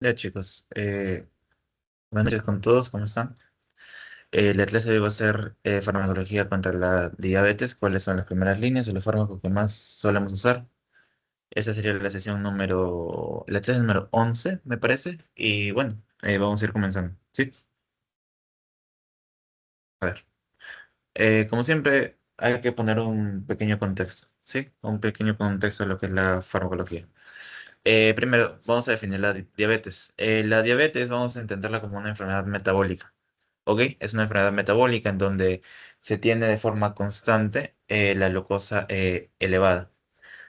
Ya chicos, buenas noches con todos, ¿cómo están? La clase de hoy va a ser farmacología contra la diabetes, cuáles son las primeras líneas o los fármacos que más solemos usar. Esa sería la sesión la clase número 11, me parece, y bueno, vamos a ir comenzando, ¿sí? A ver, como siempre hay que poner un pequeño contexto, ¿sí? Un pequeño contexto de lo que es la farmacología. Primero, vamos a definir la diabetes. La diabetes vamos a entenderla como una enfermedad metabólica. ¿Ok? Es una enfermedad metabólica en donde se tiene de forma constante la glucosa elevada.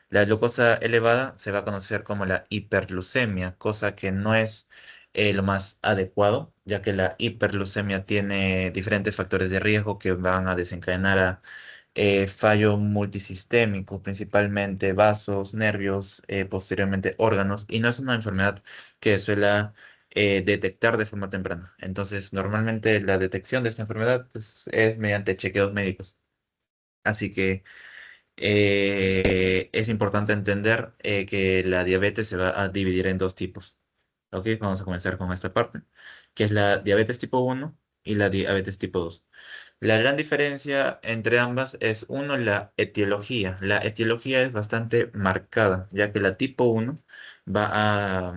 La glucosa elevada se va a conocer como la hiperglucemia, cosa que no es lo más adecuado, ya que la hiperglucemia tiene diferentes factores de riesgo que van a desencadenar fallo multisistémico, principalmente vasos, nervios, posteriormente órganos, y no es una enfermedad que suele detectar de forma temprana. Entonces, normalmente la detección de esta enfermedad es mediante chequeos médicos. Así que es importante entender que la diabetes se va a dividir en dos tipos. Ok, vamos a comenzar con esta parte, que es la diabetes tipo uno y la diabetes tipo 2. La gran diferencia entre ambas es, uno, la etiología. La etiología es bastante marcada, ya que la tipo uno va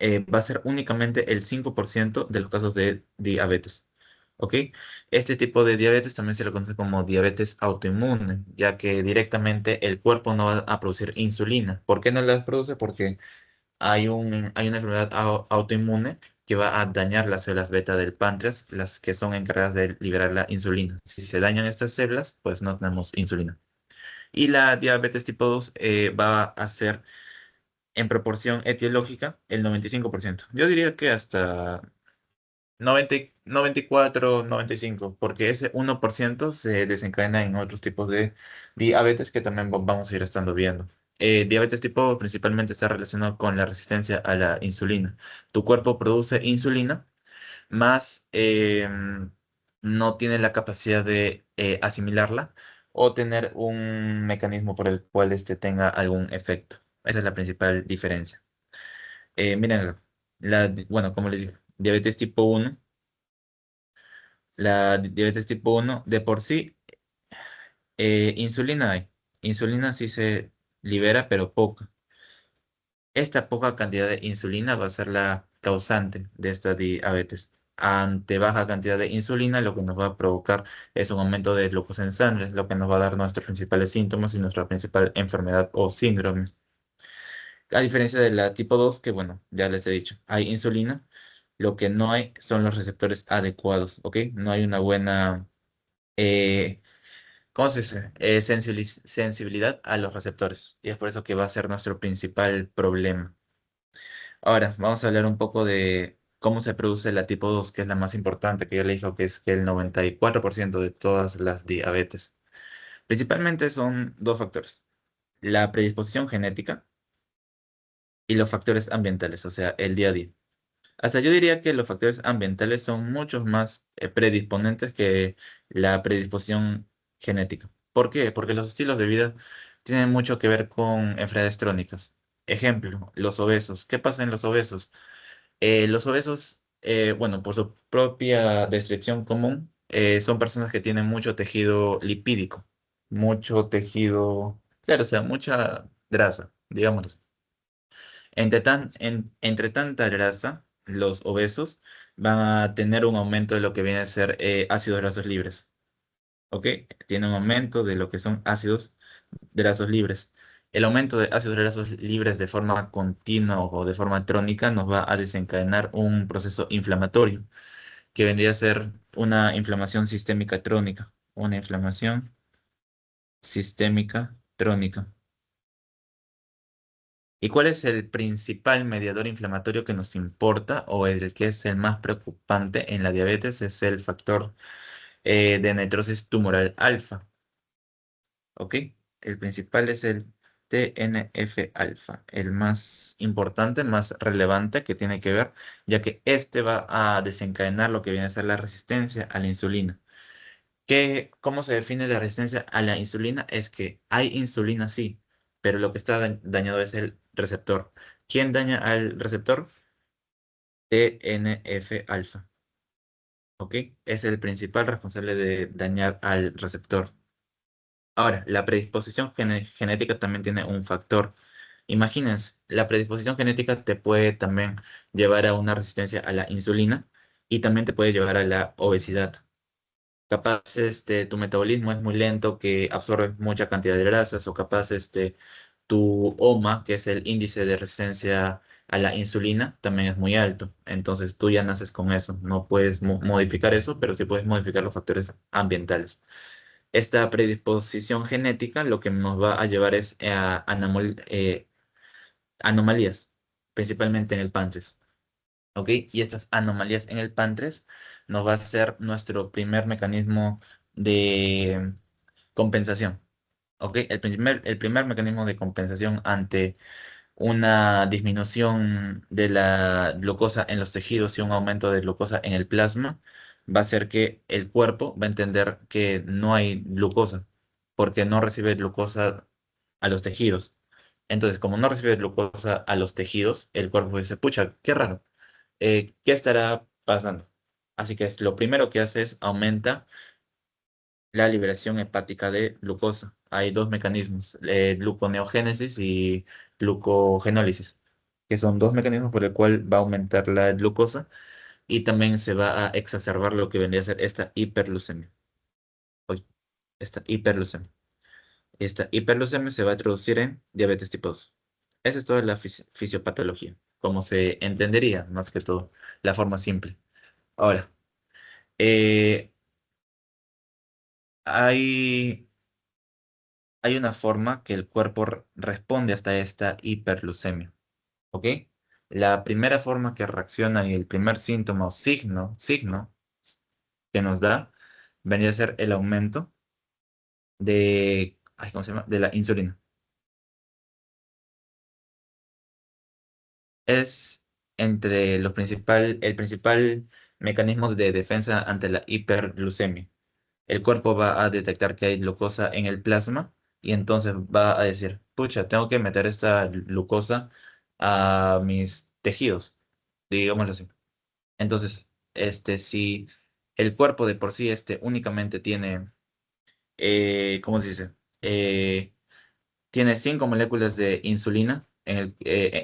va a ser únicamente el 5% de los casos de diabetes. ¿Ok? Este tipo de diabetes también se le conoce como diabetes autoinmune, ya que directamente el cuerpo no va a producir insulina. ¿Por qué no la produce? Porque hay una enfermedad autoinmune que va a dañar las células beta del páncreas, las que son encargadas de liberar la insulina. Si se dañan estas células, pues no tenemos insulina. Y la diabetes tipo 2 va a ser en proporción etiológica el 95%. Yo diría que hasta 94, 95, porque ese 1% se desencadena en otros tipos de diabetes que también vamos a ir estando viendo. Diabetes tipo 2 principalmente está relacionado con la resistencia a la insulina. Tu cuerpo produce insulina, más no tiene la capacidad de asimilarla o tener un mecanismo por el cual este tenga algún efecto. Esa es la principal diferencia. Miren, bueno, como les digo, diabetes tipo uno. La diabetes tipo uno de por sí, insulina hay. Insulina sí se libera, pero poca. Esta poca cantidad de insulina va a ser la causante de esta diabetes. Ante baja cantidad de insulina, lo que nos va a provocar es un aumento de glucosa en sangre, lo que nos va a dar nuestros principales síntomas y nuestra principal enfermedad o síndrome. A diferencia de la tipo 2, que bueno, ya les he dicho, hay insulina, lo que no hay son los receptores adecuados, ¿ok? No hay una buena eh, ¿cómo se dice? Sensibilidad a los receptores. Y es por eso que va a ser nuestro principal problema. Ahora, vamos a hablar un poco de cómo se produce la tipo 2, que es la más importante, que yo le dije que es que el 94% de todas las diabetes. Principalmente son dos factores: la predisposición genética y los factores ambientales, o sea, el día a día. Hasta yo diría que los factores ambientales son muchos más predisponentes que la predisposición genética. ¿Por qué? Porque los estilos de vida tienen mucho que ver con enfermedades crónicas. Ejemplo, los obesos. ¿Qué pasa en los obesos? Los obesos, bueno, por su propia descripción común, son personas que tienen mucho tejido lipídico, mucho tejido, claro, o sea, mucha grasa, digamos. Entre tanta grasa, los obesos van a tener un aumento de lo que viene a ser ácidos grasos libres. ¿Ok? Tiene un aumento de lo que son ácidos grasos libres. El aumento de ácidos grasos libres de forma continua o de forma crónica nos va a desencadenar un proceso inflamatorio, que vendría a ser una inflamación sistémica crónica. Una inflamación sistémica crónica. ¿Y cuál es el principal mediador inflamatorio que nos importa o el que es el más preocupante en la diabetes? Es el factor de necrosis tumoral alfa. ¿Ok? El principal es el TNF alfa, el más importante, más relevante que tiene que ver, ya que este va a desencadenar lo que viene a ser la resistencia a la insulina. ¿Cómo se define la resistencia a la insulina? Es que hay insulina, sí, pero lo que está dañado es el receptor. ¿Quién daña al receptor? TNF-alfa. ¿Ok? Es el principal responsable de dañar al receptor. Ahora, la predisposición genética también tiene un factor. Imagínense, la predisposición genética te puede también llevar a una resistencia a la insulina y también te puede llevar a la obesidad. Capaz tu metabolismo es muy lento, que absorbe mucha cantidad de grasas, o capaz tu OMA, que es el índice de resistencia a la insulina, también es muy alto. Entonces tú ya naces con eso. No puedes modificar eso, pero sí puedes modificar los factores ambientales. Esta predisposición genética lo que nos va a llevar es a anomalías, principalmente en el páncreas. ¿Ok? Y estas anomalías en el páncreas nos va a ser nuestro primer mecanismo de compensación. ¿Ok? El primer mecanismo de compensación ante una disminución de la glucosa en los tejidos y un aumento de glucosa en el plasma va a ser que el cuerpo va a entender que no hay glucosa, porque no recibe glucosa a los tejidos. Entonces, como no recibe glucosa a los tejidos, el cuerpo dice, pucha, qué raro, ¿qué estará pasando? Así que lo primero que hace es aumenta la liberación hepática de glucosa. Hay dos mecanismos, gluconeogénesis y glucogenólisis, que son dos mecanismos por el cual va a aumentar la glucosa y también se va a exacerbar lo que vendría a ser esta hiperglucemia. Uy, esta hiperglucemia. Esta hiperglucemia se va a traducir en diabetes tipo 2. Esa es toda la fisiopatología, como se entendería, más que todo, la forma simple. Ahora, eh, hay hay una forma que el cuerpo responde hasta esta hiperglucemia, ¿ok? La primera forma que reacciona y el primer síntoma o signo que nos da vendría a ser el aumento de, ay, ¿cómo se llama? De la insulina. Es el principal mecanismo de defensa ante la hiperglucemia. El cuerpo va a detectar que hay glucosa en el plasma y entonces va a decir, pucha, tengo que meter esta glucosa a mis tejidos, digámoslo así. Entonces, si el cuerpo de por sí únicamente tiene, ¿cómo se dice? Tiene 5 moléculas de insulina en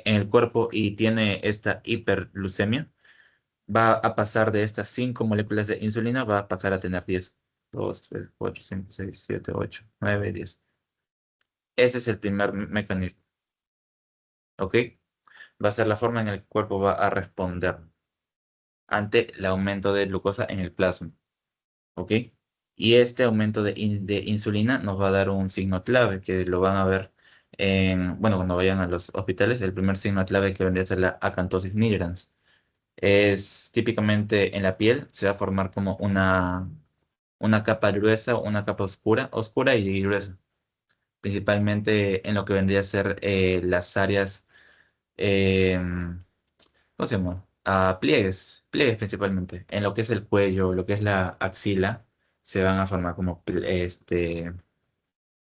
el cuerpo y tiene esta hiperglucemia, va a pasar de estas 5 moléculas de insulina, va a pasar a tener 10, 2, 3, 4, 5, 6, 7, 8, 9, 10. Ese es el primer mecanismo, ¿ok? Va a ser la forma en la que el cuerpo va a responder ante el aumento de glucosa en el plasma, ¿ok? Y este aumento de insulina nos va a dar un signo clave que lo van a ver bueno, cuando vayan a los hospitales, el primer signo clave que vendría a ser la acantosis nigrans. Es típicamente en la piel, se va a formar como una capa gruesa o una capa oscura y gruesa, principalmente en lo que vendría a ser las áreas, ¿cómo se llama? Pliegues principalmente, en lo que es el cuello, lo que es la axila, se van a formar como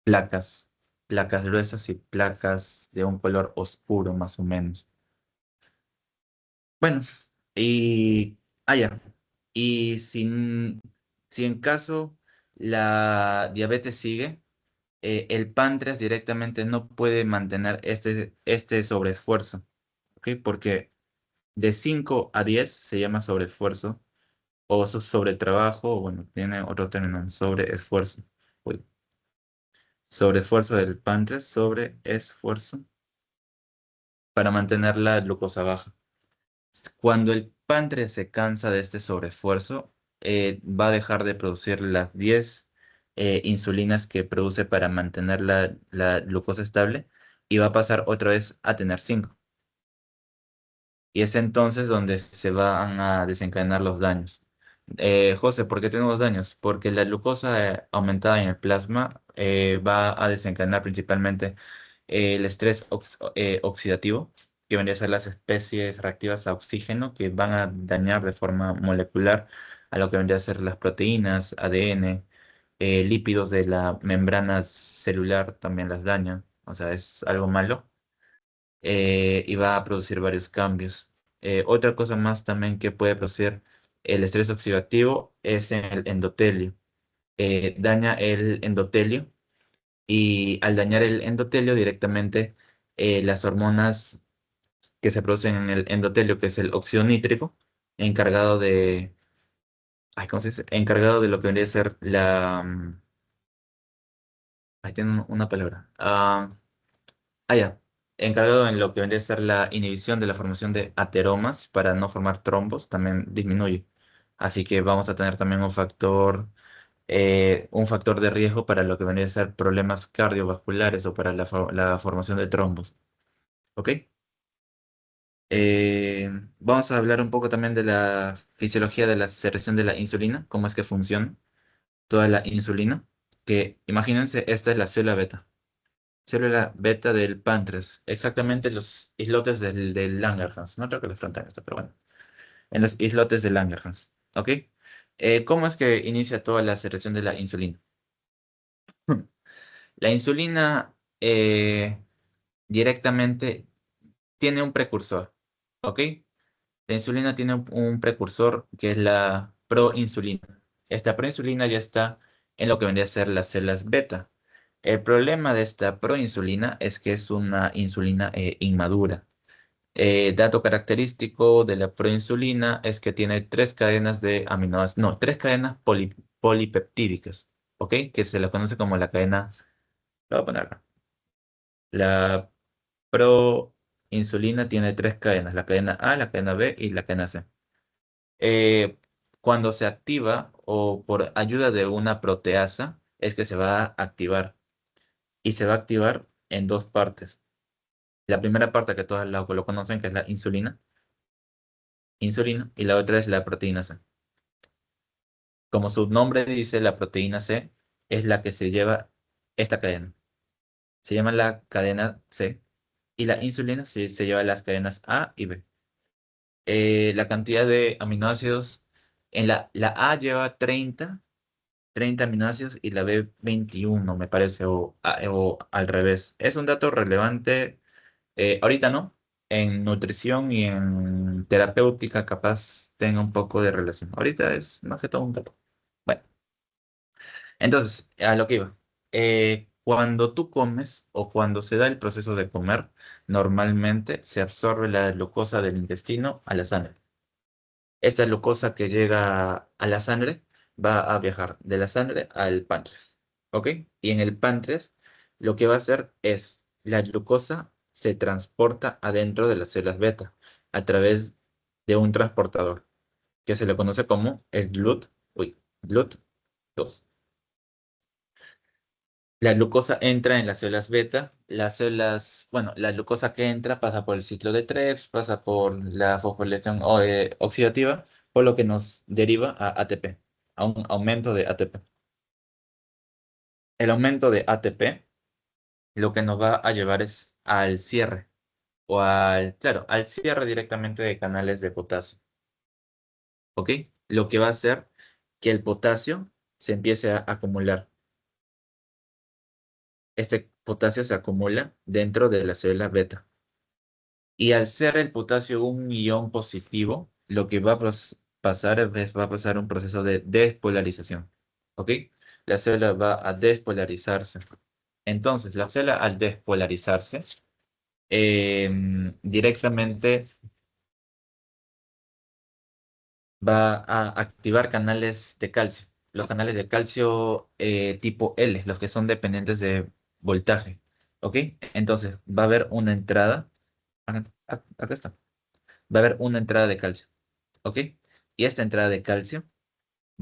placas, placas gruesas y placas de un color oscuro más o menos. Bueno, y ya. Y si en caso la diabetes sigue, el páncreas directamente no puede mantener este sobreesfuerzo, ¿ok? Porque de 5 a 10 se llama sobreesfuerzo o sobretrabajo, o bueno, tiene otro término, sobreesfuerzo. Uy, sobreesfuerzo del páncreas, sobreesfuerzo para mantener la glucosa baja. Cuando el páncreas se cansa de este sobreesfuerzo, va a dejar de producir las 10 insulinas que produce para mantener la glucosa estable y va a pasar otra vez a tener 5. Y es entonces donde se van a desencadenar los daños. José, ¿por qué tenemos daños? Porque la glucosa aumentada en el plasma va a desencadenar principalmente el estrés oxidativo, que vendría a ser las especies reactivas a oxígeno que van a dañar de forma molecular a lo que vendría a ser las proteínas, ADN, lípidos de la membrana celular también las daña, o sea, es algo malo y va a producir varios cambios. Otra cosa más también que puede producir el estrés oxidativo es en el endotelio. Daña el endotelio y al dañar el endotelio directamente las hormonas que se producen en el endotelio, que es el óxido nítrico, encargado de, ay, ¿cómo se dice? Encargado de lo que vendría a ser ahí tiene una palabra. Ya. Encargado en lo que vendría a ser la inhibición de la formación de ateromas para no formar trombos, también disminuye. Así que vamos a tener también un factor de riesgo para lo que vendría a ser problemas cardiovasculares o para la formación de trombos. ¿Ok? Eh, Vamos a hablar un poco también de la fisiología de la secreción de la insulina, cómo es que funciona toda la insulina. Que imagínense, esta es la célula beta. Célula beta del páncreas, exactamente los islotes del Langerhans. No creo que les frontan esto, pero bueno, en los islotes de Langerhans. ¿Ok? ¿Cómo es que inicia toda la secreción de la insulina? La insulina directamente tiene un precursor. ¿Ok? La insulina tiene un precursor que es la proinsulina. Esta proinsulina ya está en lo que vendría a ser las células beta. El problema de esta proinsulina es que es una insulina inmadura. Dato característico de la proinsulina es que tiene tres cadenas de aminoácidos, no, tres cadenas polipeptídicas, ¿ok? Que se la conoce como la cadena, lo voy a poner acá. La proinsulina tiene tres cadenas, la cadena A, la cadena B y la cadena C. eh, Cuando se activa o por ayuda de una proteasa, es que se va a activar y se va a activar en dos partes. La primera parte que todos lo conocen, que es la insulina, y la otra es la proteína C. Como su nombre dice, la proteína C es la que se lleva esta cadena. Se llama la cadena C y la insulina se lleva las cadenas A y B. La cantidad de aminoácidos en la A lleva 30 aminoácidos y la B 21 me parece, o al revés. Es un dato relevante, ahorita no, en nutrición y en terapéutica capaz tenga un poco de relación. Ahorita es más que todo un dato. Bueno, entonces, a lo que iba. Cuando tú comes o cuando se da el proceso de comer, normalmente se absorbe la glucosa del intestino a la sangre. Esta glucosa que llega a la sangre va a viajar de la sangre al páncreas. ¿Ok? Y en el páncreas lo que va a hacer es la glucosa se transporta adentro de las células beta a través de un transportador que se le conoce como el GLUT2. La glucosa entra en las células beta, bueno, la glucosa que entra pasa por el ciclo de Krebs, pasa por la fosforilación oxidativa, por lo que nos deriva a ATP, a un aumento de ATP. El aumento de ATP lo que nos va a llevar es al cierre, claro, al cierre directamente de canales de potasio, ¿ok? Lo que va a hacer que el potasio se empiece a acumular. Este potasio se acumula dentro de la célula beta. Y al ser el potasio un ion positivo, lo que va a pasar va a pasar un proceso de despolarización. ¿Ok? La célula va a despolarizarse. Entonces, la célula al despolarizarse, directamente va a activar canales de calcio. Los canales de calcio tipo L, los que son dependientes de voltaje. ¿Ok? Entonces, va a haber una entrada. Acá está. Va a haber una entrada de calcio. ¿Ok? Y esta entrada de calcio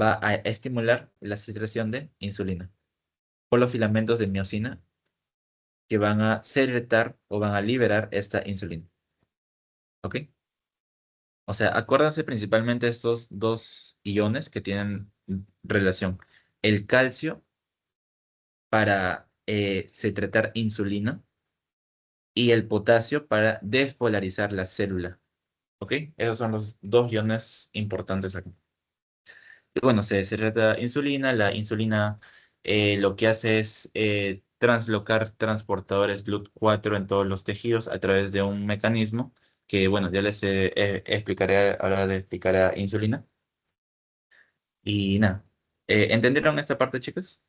va a estimular la secreción de insulina por los filamentos de miocina que van a secretar o van a liberar esta insulina. ¿Ok? O sea, acuérdense principalmente estos dos iones que tienen relación. El calcio para secretar insulina y el potasio para despolarizar la célula. ¿Ok? Esos son los dos iones importantes aquí. Y bueno, se secreta insulina. La insulina lo que hace es translocar transportadores GLUT4 en todos los tejidos a través de un mecanismo que bueno, ya les explicaré, ahora les explicaré insulina. Y nada, ¿entendieron esta parte, chicos?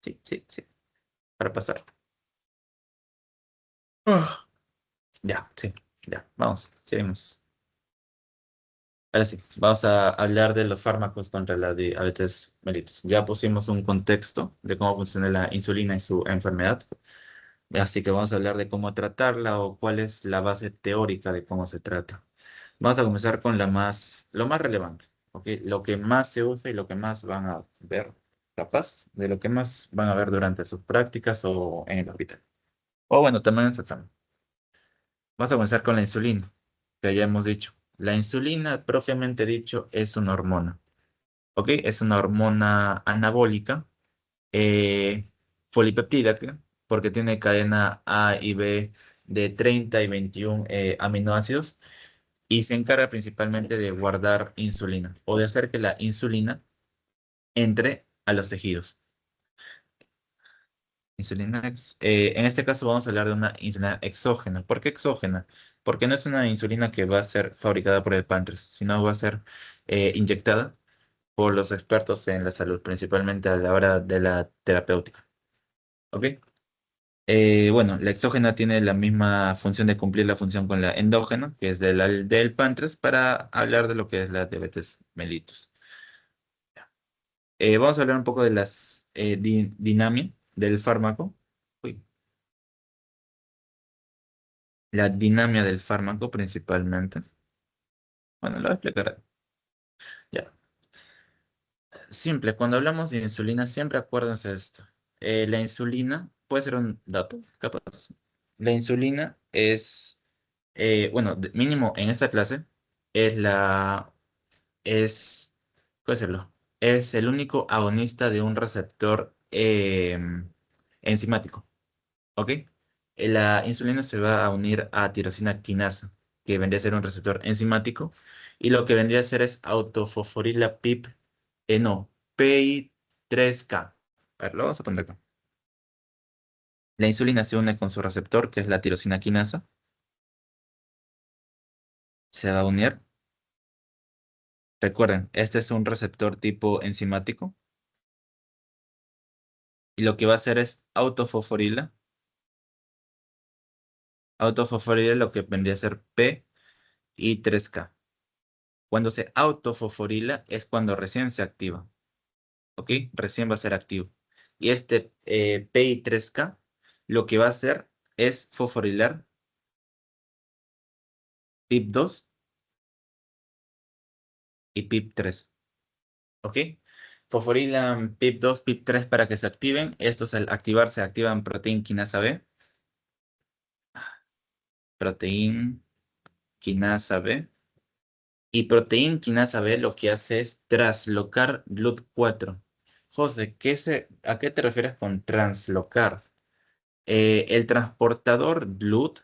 Sí, sí, sí, para pasar. Ah, ya, sí, ya, vamos, seguimos. Ahora sí, vamos a hablar de los fármacos contra la diabetes mellitus. Ya pusimos un contexto de cómo funciona la insulina y su enfermedad. Así que vamos a hablar de cómo tratarla o cuál es la base teórica de cómo se trata. Vamos a comenzar con lo más relevante, ¿ok? Lo que más se usa y lo que más van a ver, capaz, de lo que más van a ver durante sus prácticas o en el hospital. O bueno, también en su examen. Vamos a comenzar con la insulina, que ya hemos dicho. La insulina, propiamente dicho, es una hormona, ¿ok? Es una hormona anabólica, eh, polipeptídica, porque tiene cadena A y B de 30 y 21 aminoácidos y se encarga principalmente de guardar insulina o de hacer que la insulina entre a los tejidos. En este caso vamos a hablar de una insulina exógena. ¿Por qué exógena? Porque no es una insulina que va a ser fabricada por el páncreas, sino va a ser inyectada por los expertos en la salud, principalmente a la hora de la terapéutica. ¿Ok? Bueno, la exógena tiene la misma función de cumplir la función con la endógena, que es del páncreas, para hablar de lo que es la diabetes mellitus. Vamos a hablar un poco de las dinamia del fármaco. Uy, la dinamia del fármaco principalmente. Bueno, lo voy a explicar. Ya. Simple, cuando hablamos de insulina, siempre acuérdense de esto. La insulina puede ser un dato, capaz. La insulina es, bueno, mínimo en esta clase, es es, ¿cómo decirlo? Es el único agonista de un receptor enzimático. ¿Ok? La insulina se va a unir a tirosina quinasa, que vendría a ser un receptor enzimático, y lo que vendría a ser es autofosforila PIP, no, PI3K. A ver, lo vamos a poner acá. La insulina se une con su receptor, que es la tirosina quinasa, se va a unir. Recuerden, este es un receptor tipo enzimático, y lo que va a hacer es autofosforila lo que vendría a ser PI3K. Cuando se autofosforila es cuando recién se activa. ¿Ok? Recién va a ser activo. Y este PI3K lo que va a hacer es fosforilar PIP2 y PIP3. ¿Ok? Fosforilan PIP2, PIP3 para que se activen. Estos al activarse activan proteína quinasa B. Proteína quinasa B. Y proteína quinasa B lo que hace es traslocar GLUT4. José, ¿a qué te refieres con translocar? El transportador GLUT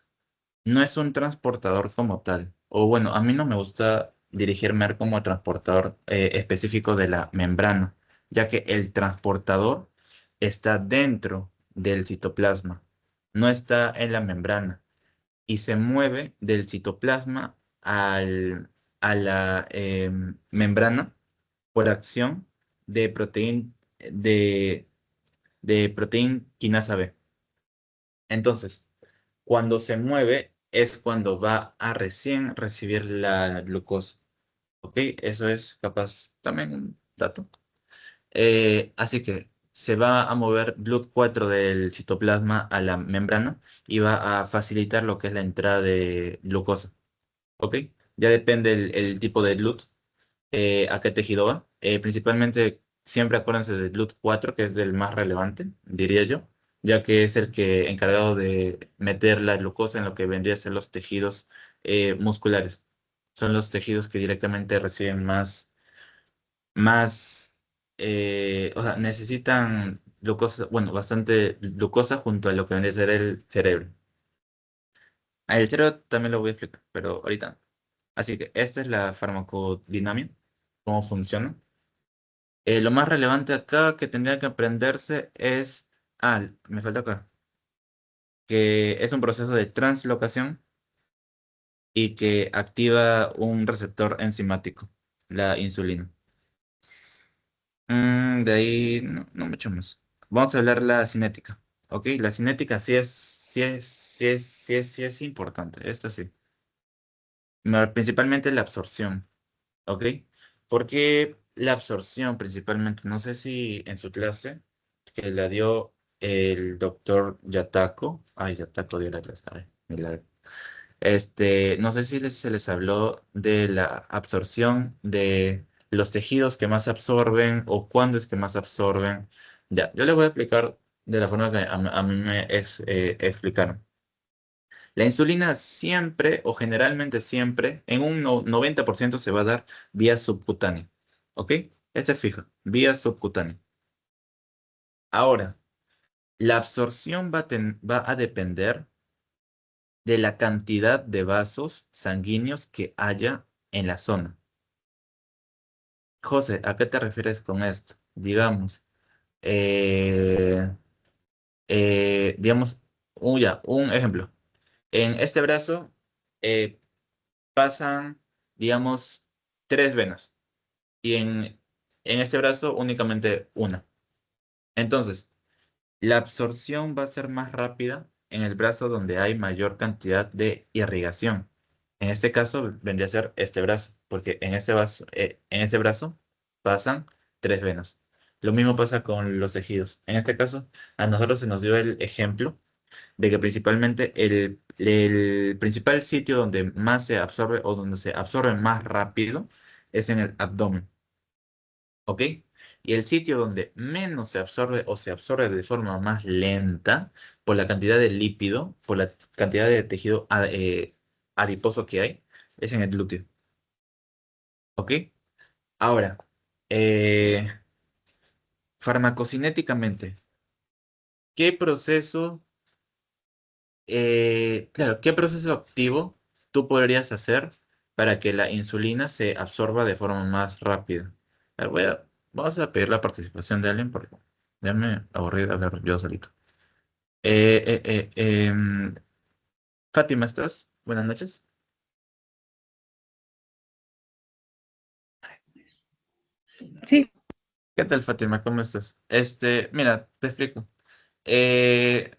no es un transportador como tal. O bueno, a mí no me gusta dirigirme como transportador específico de la membrana, ya que el transportador está dentro del citoplasma, no está en la membrana y se mueve del citoplasma a la membrana por acción de de, de proteína quinasa B. Entonces, cuando se mueve es cuando va a recién recibir la glucosa. ¿Ok? Eso es capaz también un dato. Así que se va a mover GLUT4 del citoplasma a la membrana y va a facilitar lo que es la entrada de glucosa. ¿Ok? Ya depende el tipo de GLUT a qué tejido va. Principalmente, siempre acuérdense del GLUT4, que es el más relevante, diría yo, ya que es el que encargado de meter la glucosa en lo que vendría a ser los tejidos musculares. Son los tejidos que directamente reciben o sea, necesitan glucosa, bueno, bastante glucosa junto a lo que vendría a ser el cerebro. El cerebro también lo voy a explicar, pero ahorita no. Así que esta es la farmacodinamia, cómo funciona. Lo más relevante acá que tendría que aprenderse es, me falta acá, que es un proceso de translocación y que activa un receptor enzimático, la insulina. De ahí no mucho más. Vamos a hablar la cinética. ¿Ok? La cinética sí es importante. Esta sí. Principalmente la absorción. ¿Ok? Porque la absorción principalmente, no sé si en su clase que la dio el doctor Yatako. Ay, Yatako dio la clase. Ay, milagro. No sé si se les habló de la absorción de los tejidos que más absorben o cuándo es que más absorben. Ya, yo les voy a explicar de la forma que a mí me explicaron. La insulina siempre o generalmente siempre, en un 90% se va a dar vía subcutánea. ¿Ok? Esta es fija, vía subcutánea. Ahora, la absorción va a depender de la cantidad de vasos sanguíneos que haya en la zona. José, ¿a qué te refieres con esto? Eh, digamos, un ejemplo. En este brazo eh, pasan, digamos, tres venas y en este brazo únicamente una. Entonces, la absorción va a ser más rápida en el brazo donde hay mayor cantidad de irrigación. En este caso vendría a ser este brazo, porque en este brazo pasan tres venas. Lo mismo pasa con los tejidos. En este caso, a nosotros se nos dio el ejemplo de que principalmente el principal sitio donde más se absorbe o donde se absorbe más rápido es en el abdomen. ¿Ok? Y el sitio donde menos se absorbe o se absorbe de forma más lenta por la cantidad de lípido, por la cantidad de tejido adiposo que hay, es en el glúteo. ¿Ok? Ahora, eh, farmacocinéticamente, ¿qué proceso, claro, qué proceso activo tú podrías hacer para que la insulina se absorba de forma más rápida? A ver, vamos a pedir la participación de alguien porque ya me aburrí de hablar yo solito. Eh, eh, eh, em, Fátima, ¿estás? Buenas noches. Sí, ¿Qué tal, Fátima? ¿Cómo estás? Mira, te explico. Eh,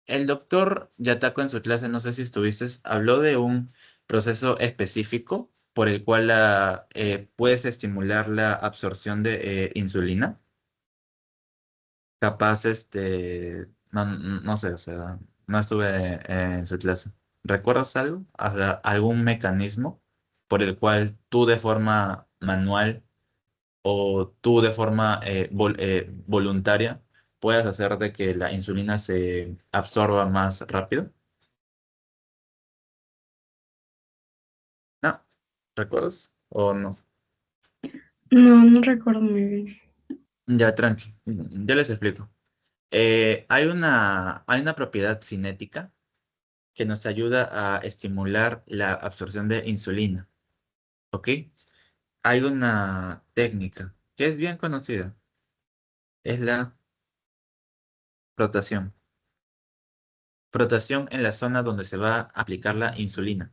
el doctor Yatako en su clase, no sé si estuviste, habló de un proceso específico por el cual puedes estimular la absorción de insulina. Capaz, no sé, o sea, no estuve en su clase. ¿Recuerdas algo? O sea, algún mecanismo por el cual tú de forma manual o tú de forma voluntaria puedas hacer de que la insulina se absorba más rápido? No, ¿recuerdas? ¿O no? no recuerdo muy bien. Ya, tranqui, ya les explico. Hay una propiedad cinética que nos ayuda a estimular la absorción de insulina, ¿ok? Hay una técnica que es bien conocida, es la frotación. Frotación en la zona donde se va a aplicar la insulina.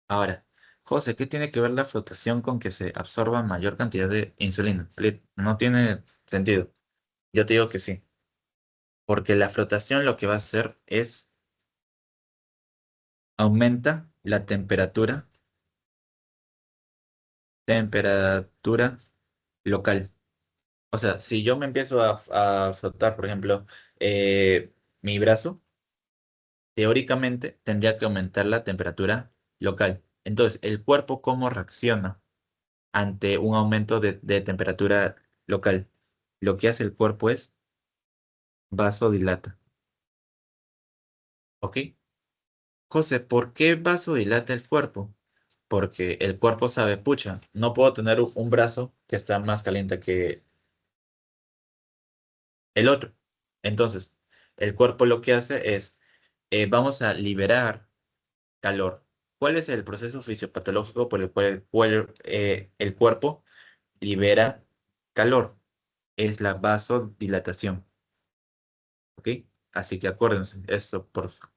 Ahora, José, ¿qué tiene que ver la frotación con que se absorba mayor cantidad de insulina? No tiene sentido. Yo te digo que sí, porque la frotación lo que va a hacer es aumenta la temperatura local. O sea, si yo me empiezo a frotar, por ejemplo, mi brazo, teóricamente tendría que aumentar la temperatura local. Entonces, ¿el cuerpo cómo reacciona ante un aumento de temperatura local? Lo que hace el cuerpo es vasodilata. ¿Ok? José, ¿por qué vasodilata el cuerpo? Porque el cuerpo sabe, pucha, no puedo tener un brazo que está más caliente que el otro. Entonces, el cuerpo lo que hace es, vamos a liberar calor. ¿Cuál es el proceso fisiopatológico por el cual el cuerpo libera calor? Es la vasodilatación. ¿Ok? Así que acuérdense, eso, por favor.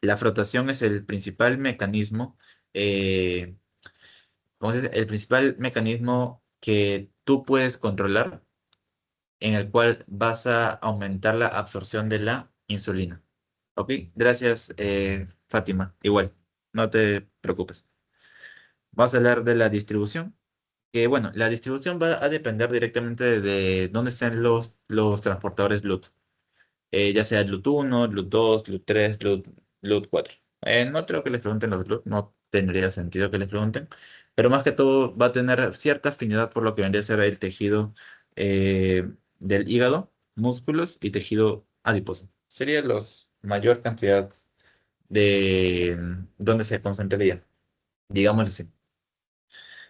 La frotación es el principal mecanismo, ¿cómo se dice? El principal mecanismo que tú puedes controlar en el cual vas a aumentar la absorción de la insulina. ¿Ok? Gracias, Fátima. Igual, no te preocupes. Vamos a hablar de la distribución. Que bueno, la distribución va a depender directamente de dónde estén los transportadores Bluetooth. Ya sea Bluetooth 1, Bluetooth 2, Bluetooth 3, Bluetooth 4. No creo que les pregunten los Bluetooth, no tendría sentido que les pregunten, pero más que todo va a tener cierta afinidad por lo que vendría a ser el tejido del hígado, músculos y tejido adiposo. Sería los mayor cantidad de donde se concentraría, digámoslo así.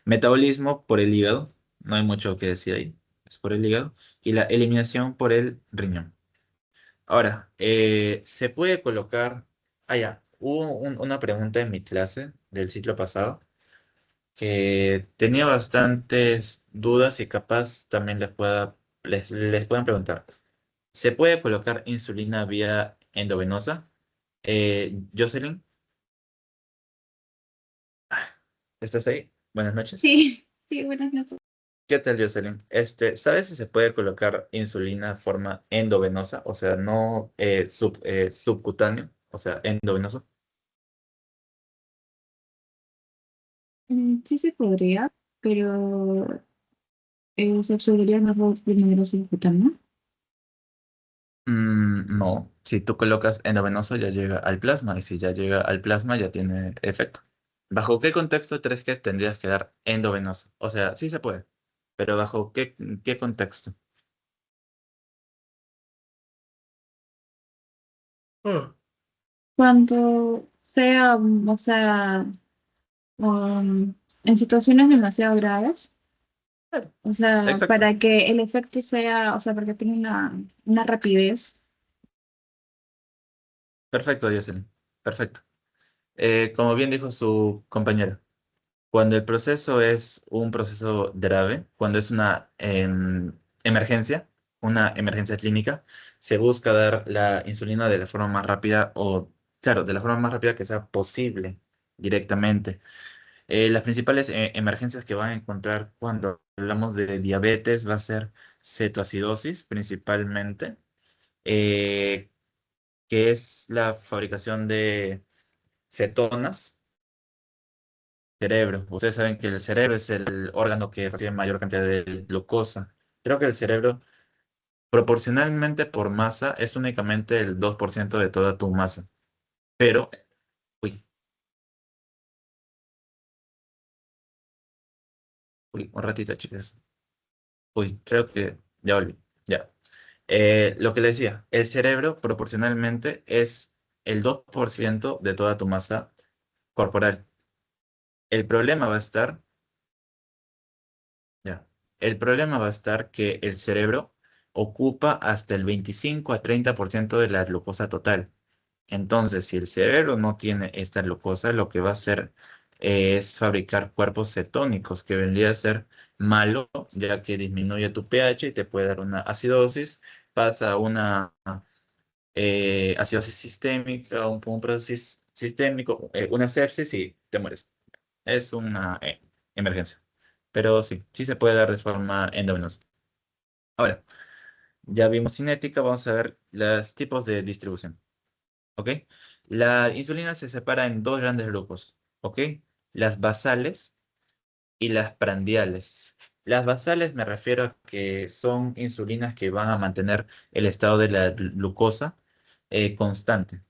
Metabolismo por el hígado, no hay mucho que decir ahí, es por el hígado, y la eliminación por el riñón. Ahora, se puede colocar, ya, hubo una pregunta en mi clase del ciclo pasado que tenía bastantes dudas y capaz también les puedan preguntar. ¿Se puede colocar insulina vía endovenosa? Jocelyn, ¿estás ahí? Buenas noches. Sí, sí, buenas noches. ¿Qué tal, Jocelyn? ¿Sabes si se puede colocar insulina de forma endovenosa? O sea, no subcutáneo, o sea, endovenoso. Sí se podría, pero se absorbería mejor primero sin ¿no? No, si tú colocas endovenoso ya llega al plasma y si ya llega al plasma ya tiene efecto. ¿Bajo qué contexto crees que tendrías que dar endovenoso? O sea, sí se puede, pero ¿bajo qué contexto? Ah, Cuando sea, o sea, um, en situaciones demasiado graves, claro, o sea, exacto. para que el efecto sea, o sea, para que tenga una rapidez. Perfecto, Jocelyn. Perfecto. Como bien dijo su compañera, cuando el proceso es un proceso grave, cuando es una emergencia clínica, se busca dar la insulina de la forma más rápida o, claro, de la forma más rápida que sea posible directamente. Las principales emergencias que van a encontrar cuando hablamos de diabetes va a ser cetoacidosis principalmente, eh, que es la fabricación de cetonas cerebro. Ustedes saben que el cerebro es el órgano que recibe mayor cantidad de glucosa. Creo que el cerebro, proporcionalmente por masa, es únicamente el 2% de toda tu masa. Pero, uy, un ratito, chicas. Uy, creo que ya volví. Ya. Lo que le decía, el cerebro proporcionalmente es el 2% de toda tu masa corporal. El problema va a estar, ya, el problema va a estar que el cerebro ocupa hasta el 25 a 30% de la glucosa total. Entonces, si el cerebro no tiene esta glucosa, lo que va a hacer es fabricar cuerpos cetónicos, que vendría a ser malo, ya que disminuye tu pH y te puede dar una acidosis, pasa a una acidosis sistémica, un proceso sistémico, una sepsis y te mueres. Es una emergencia. Pero sí, sí se puede dar de forma endovenosa. Ahora, ya vimos cinética, vamos a ver los tipos de distribución. ¿Ok? La insulina se separa en dos grandes grupos. ¿Ok? Las basales y las prandiales. Las basales me refiero a que son insulinas que van a mantener el estado de la glucosa constante.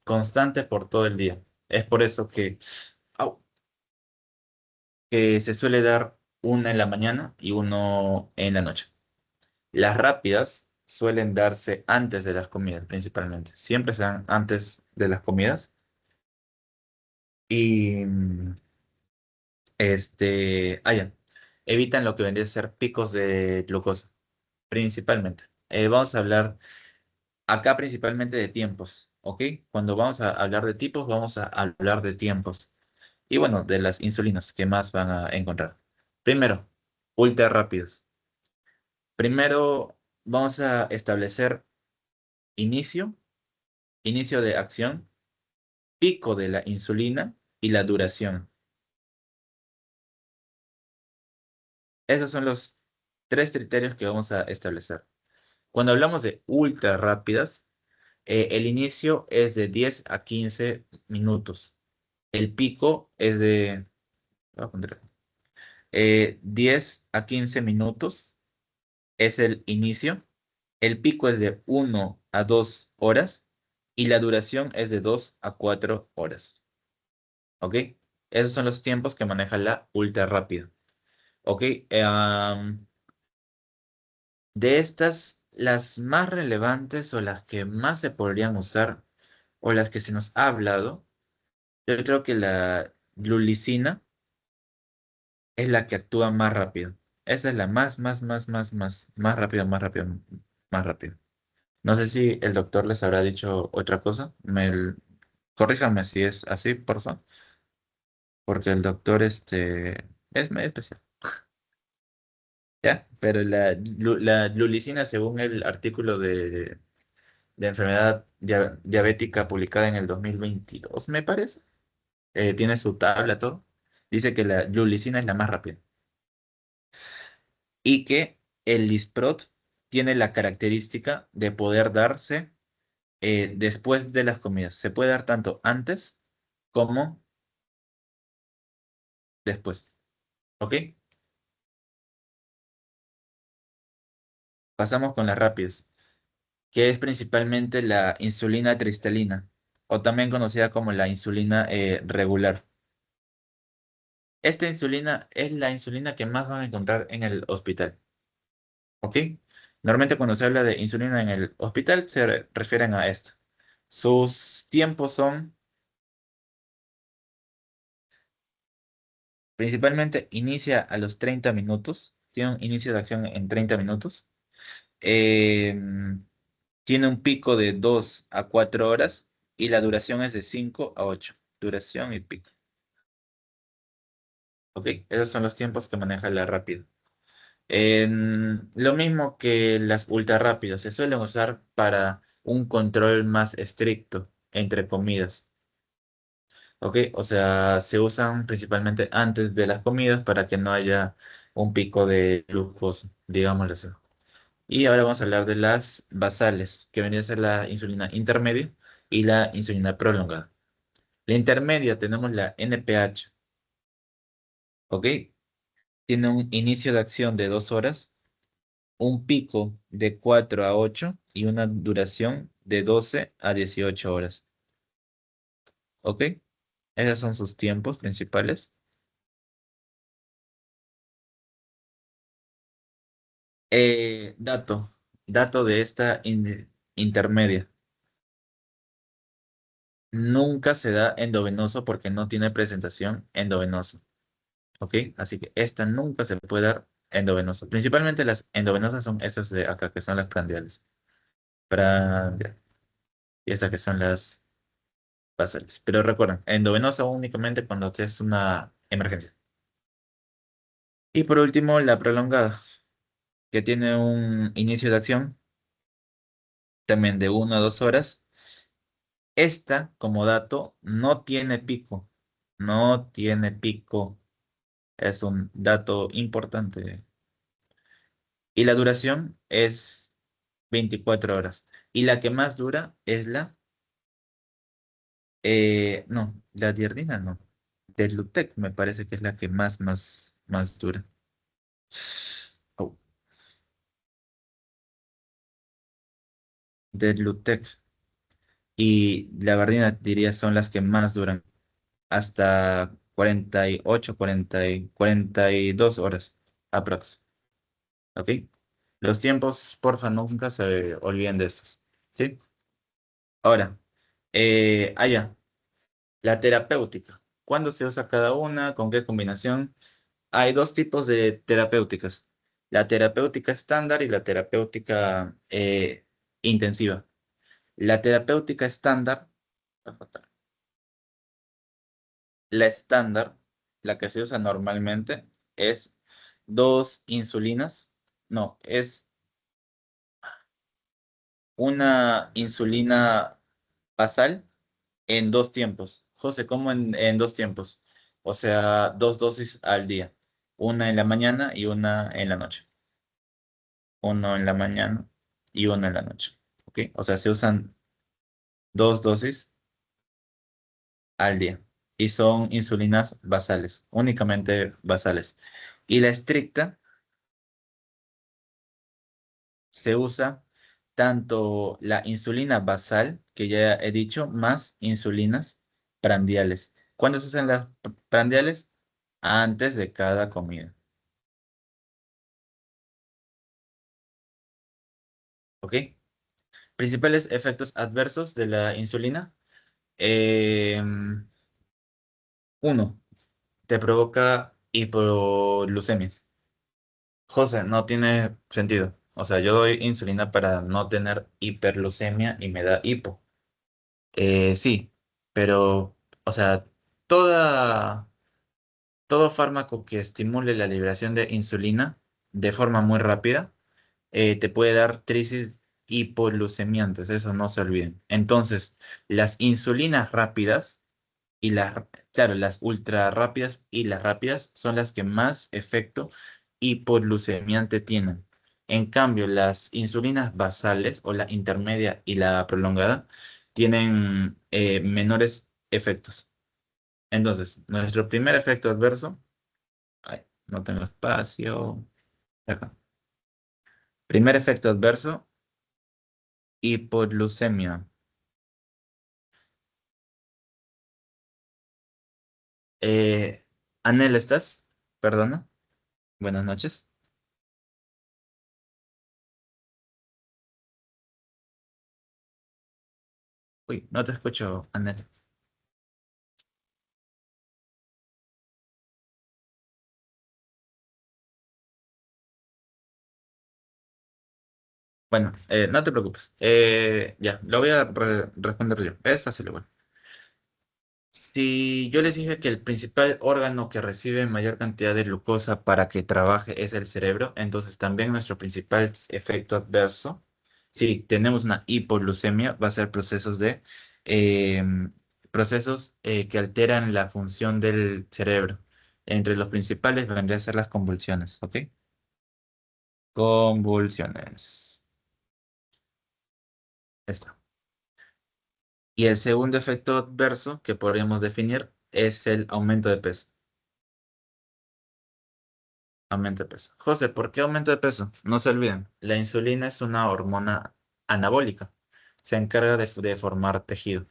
Constante por todo el día. Es por eso au, que se suele dar una en la mañana y uno en la noche. Las rápidas suelen darse antes de las comidas, principalmente. Siempre se dan antes de las comidas. Y ya, evitan lo que vendría a ser picos de glucosa, principalmente. Vamos a hablar acá principalmente de tiempos, ¿ok? Cuando vamos a hablar de tipos, vamos a hablar de tiempos. Y bueno, de las insulinas que más van a encontrar. Primero, ultra rápidas. Primero, vamos a establecer inicio, inicio de acción. pico de la insulina y la duración. Esos son los tres criterios que vamos a establecer. Cuando hablamos de ultra rápidas, el inicio es de 10 a 15 minutos. El pico es de voy a poner, 10 a 15 minutos es el inicio. El pico es de 1 a 2 horas y la duración es de 2 a 4 horas. ¿Ok? Esos son los tiempos que maneja la ultra rápida. ¿Ok? De estas, las más relevantes o las que más se podrían usar o las que se nos ha hablado, yo creo que la glulicina es la que actúa más rápido. Esa es la más rápido, más rápido, más rápido. No sé si el doctor les habrá dicho otra cosa. Corríjame si es así, por favor. Porque el doctor es medio especial. ¿Ya? Pero la glulicina, según el artículo de enfermedad diabética publicada en el 2022 me parece, tiene su tabla, todo. Dice que la glulicina es la más rápida. Y que el Lisprot tiene la característica de poder darse después de las comidas. Se puede dar tanto antes como después. ¿Ok? Pasamos con las rápidas, que es principalmente la insulina cristalina, o también conocida como la insulina regular. Esta insulina es la insulina que más van a encontrar en el hospital. ¿Ok? Normalmente cuando se habla de insulina en el hospital se refieren a esto. Sus tiempos son principalmente inicia a los 30 minutos. Tiene un inicio de acción en 30 minutos. Em, Tiene un pico de 2 a 4 horas y la duración es de 5 a 8. Duración y pico. ¿Ok? Esos son los tiempos que maneja la rápida. Lo mismo que las ultra rápidas, se suelen usar para un control más estricto entre comidas. ¿Ok? O sea, se usan principalmente antes de las comidas para que no haya un pico de glucosa, digámoslo así. Y ahora vamos a hablar de las basales, que vendría a ser la insulina intermedia y la insulina prolongada. La intermedia tenemos la NPH, ¿ok? Tiene un inicio de acción de 2 horas, un pico de 4 a 8 y una duración de 12 a 18 horas, ¿ok? Esos son sus tiempos principales. Dato de esta intermedia. Nunca se da endovenoso porque no tiene presentación endovenosa. ¿Ok? Así que esta nunca se puede dar endovenosa. Principalmente las endovenosas son estas de acá, que son las prandiales. Prandial. Y estas que son las basales. Pero recuerden, endovenosa únicamente cuando es una emergencia. Y por último, la prolongada, que tiene un inicio de acción también de 1 a 2 horas. Esta, como dato, no tiene pico. No tiene pico. Es un dato importante. Y la duración es 24 horas. Y la que más dura es no, la diardina no. Deglutec me parece que es la que más dura. Oh, Deglutec y la Bardina diría son las que más duran. Hasta 48, 42 horas aprox. ¿Ok? Los tiempos, porfa, nunca se olviden de estos. ¿Sí? Ahora, allá. La terapéutica. ¿Cuándo se usa cada una? ¿Con qué combinación? Hay dos tipos de terapéuticas. La terapéutica estándar y la terapéutica intensiva. La terapéutica estándar, la estándar, la que se usa normalmente, es dos insulinas. No, es una insulina basal en dos tiempos. José, ¿cómo en dos tiempos? O sea, dos dosis al día. Una en la mañana y una en la noche. Uno en la mañana y uno en la noche. ¿Ok? O sea, se usan dos dosis al día. Y son insulinas basales, únicamente basales. Y la estricta se usa tanto la insulina basal, que ya he dicho, más insulinas prandiales. ¿Cuándo se usan las prandiales? Antes de cada comida. ¿Ok? Principales efectos adversos de la insulina. Uno, te provoca hipoglucemia. José, no tiene sentido. O sea, yo doy insulina para no tener hiperglucemia y me da hipo. Sí, pero, o sea, toda, todo fármaco que estimule la liberación de insulina de forma muy rápida te puede dar crisis hipoglucemiantes, eso no se olviden. Entonces, las insulinas rápidas y claro, las ultra rápidas y las rápidas son las que más efecto hipoglucemiante tienen. En cambio, las insulinas basales o la intermedia y la prolongada tienen menores efectos. Entonces, nuestro primer efecto adverso, ay, no tengo espacio, acá. Primer efecto adverso, hipoglucemia. Eh, Anel, ¿estás? Perdona. Buenas noches. Uy, no te escucho, Anel. Bueno, no te preocupes. Ya, lo voy a responder yo. Es fácil igual. Si yo les dije que el principal órgano que recibe mayor cantidad de glucosa para que trabaje es el cerebro, entonces también nuestro principal efecto adverso, si tenemos una hipoglucemia, va a ser eh, procesos que alteran la función del cerebro. Entre los principales vendrían a ser las convulsiones, ¿ok? Convulsiones. Está. Y el segundo efecto adverso que podríamos definir es el aumento de peso. Aumento de peso. José, ¿por qué aumento de peso? No se olviden, la insulina es una hormona anabólica. Se encarga de formar tejido.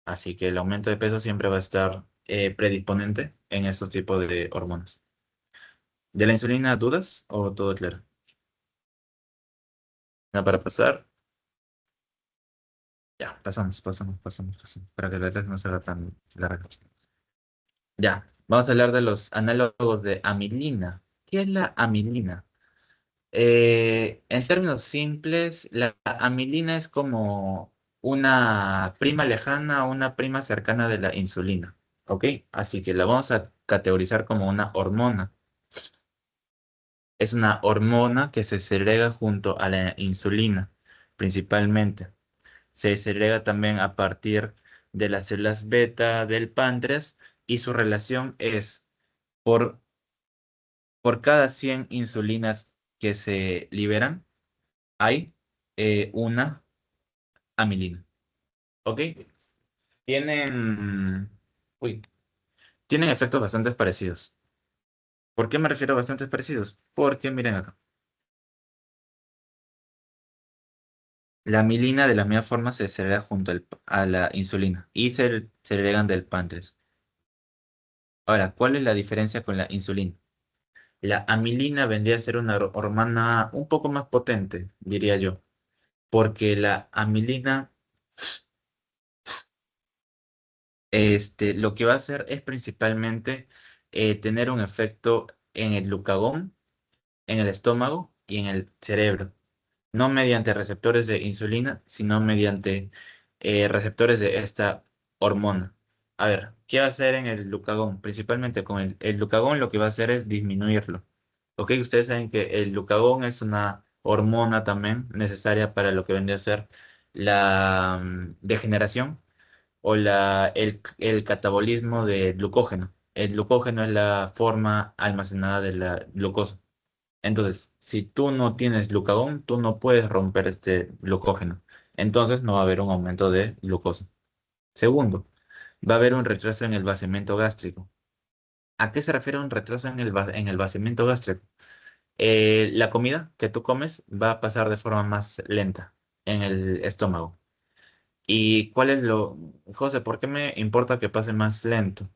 Así que el aumento de peso siempre va a estar predisponente en estos tipos de hormonas. ¿De la insulina dudas o todo claro? Ya para pasar, ya, pasamos, para que la clase no sea tan larga. Ya, vamos a hablar de los análogos de amilina. ¿Qué es la amilina? En términos simples, la amilina es como una prima lejana o una prima cercana de la insulina, ¿ok? Así que la vamos a categorizar como una hormona. Es una hormona que se segrega junto a la insulina, principalmente. Se segrega también a partir de las células beta del páncreas y su relación es por, por cada 100 insulinas que se liberan, hay una amilina. ¿Ok? Tienen, uy, tienen efectos bastante parecidos. ¿Por qué me refiero a bastante parecidos? Porque miren acá. La amilina de la misma forma se segrega junto a la insulina y se segregan del páncreas. Ahora, ¿cuál es la diferencia con la insulina? La amilina vendría a ser una hormona un poco más potente, diría yo, porque la amilina, lo que va a hacer es principalmente tener un efecto en el glucagón, en el estómago y en el cerebro. No mediante receptores de insulina, sino mediante receptores de esta hormona. A ver, ¿qué va a hacer en el glucagón? Principalmente con el glucagón lo que va a hacer es disminuirlo. Ok, ustedes saben que el glucagón es una hormona también necesaria para lo que vendría a ser la degeneración o el catabolismo del glucógeno. El glucógeno es la forma almacenada de la glucosa. Entonces, si tú no tienes glucagón, tú no puedes romper este glucógeno. Entonces, no va a haber un aumento de glucosa. Segundo, va a haber un retraso en el vaciamiento gástrico. ¿A qué se refiere un retraso en en el vaciamiento gástrico? La comida que tú comes va a pasar de forma más lenta en el estómago. ¿Y cuál es José, ¿por qué me importa que pase más lento?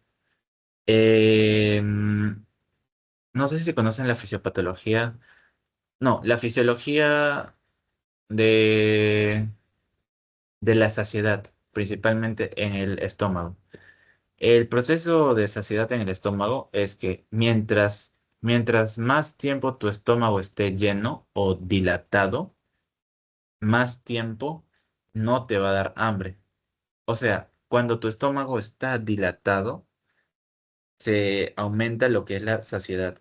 No sé si conocen la fisiopatología. No, la fisiología de, de la saciedad, principalmente en el estómago. El proceso de saciedad en el estómago es que mientras más tiempo tu estómago esté lleno o dilatado, más tiempo no te va a dar hambre. O sea, cuando tu estómago está dilatado, se aumenta lo que es la saciedad.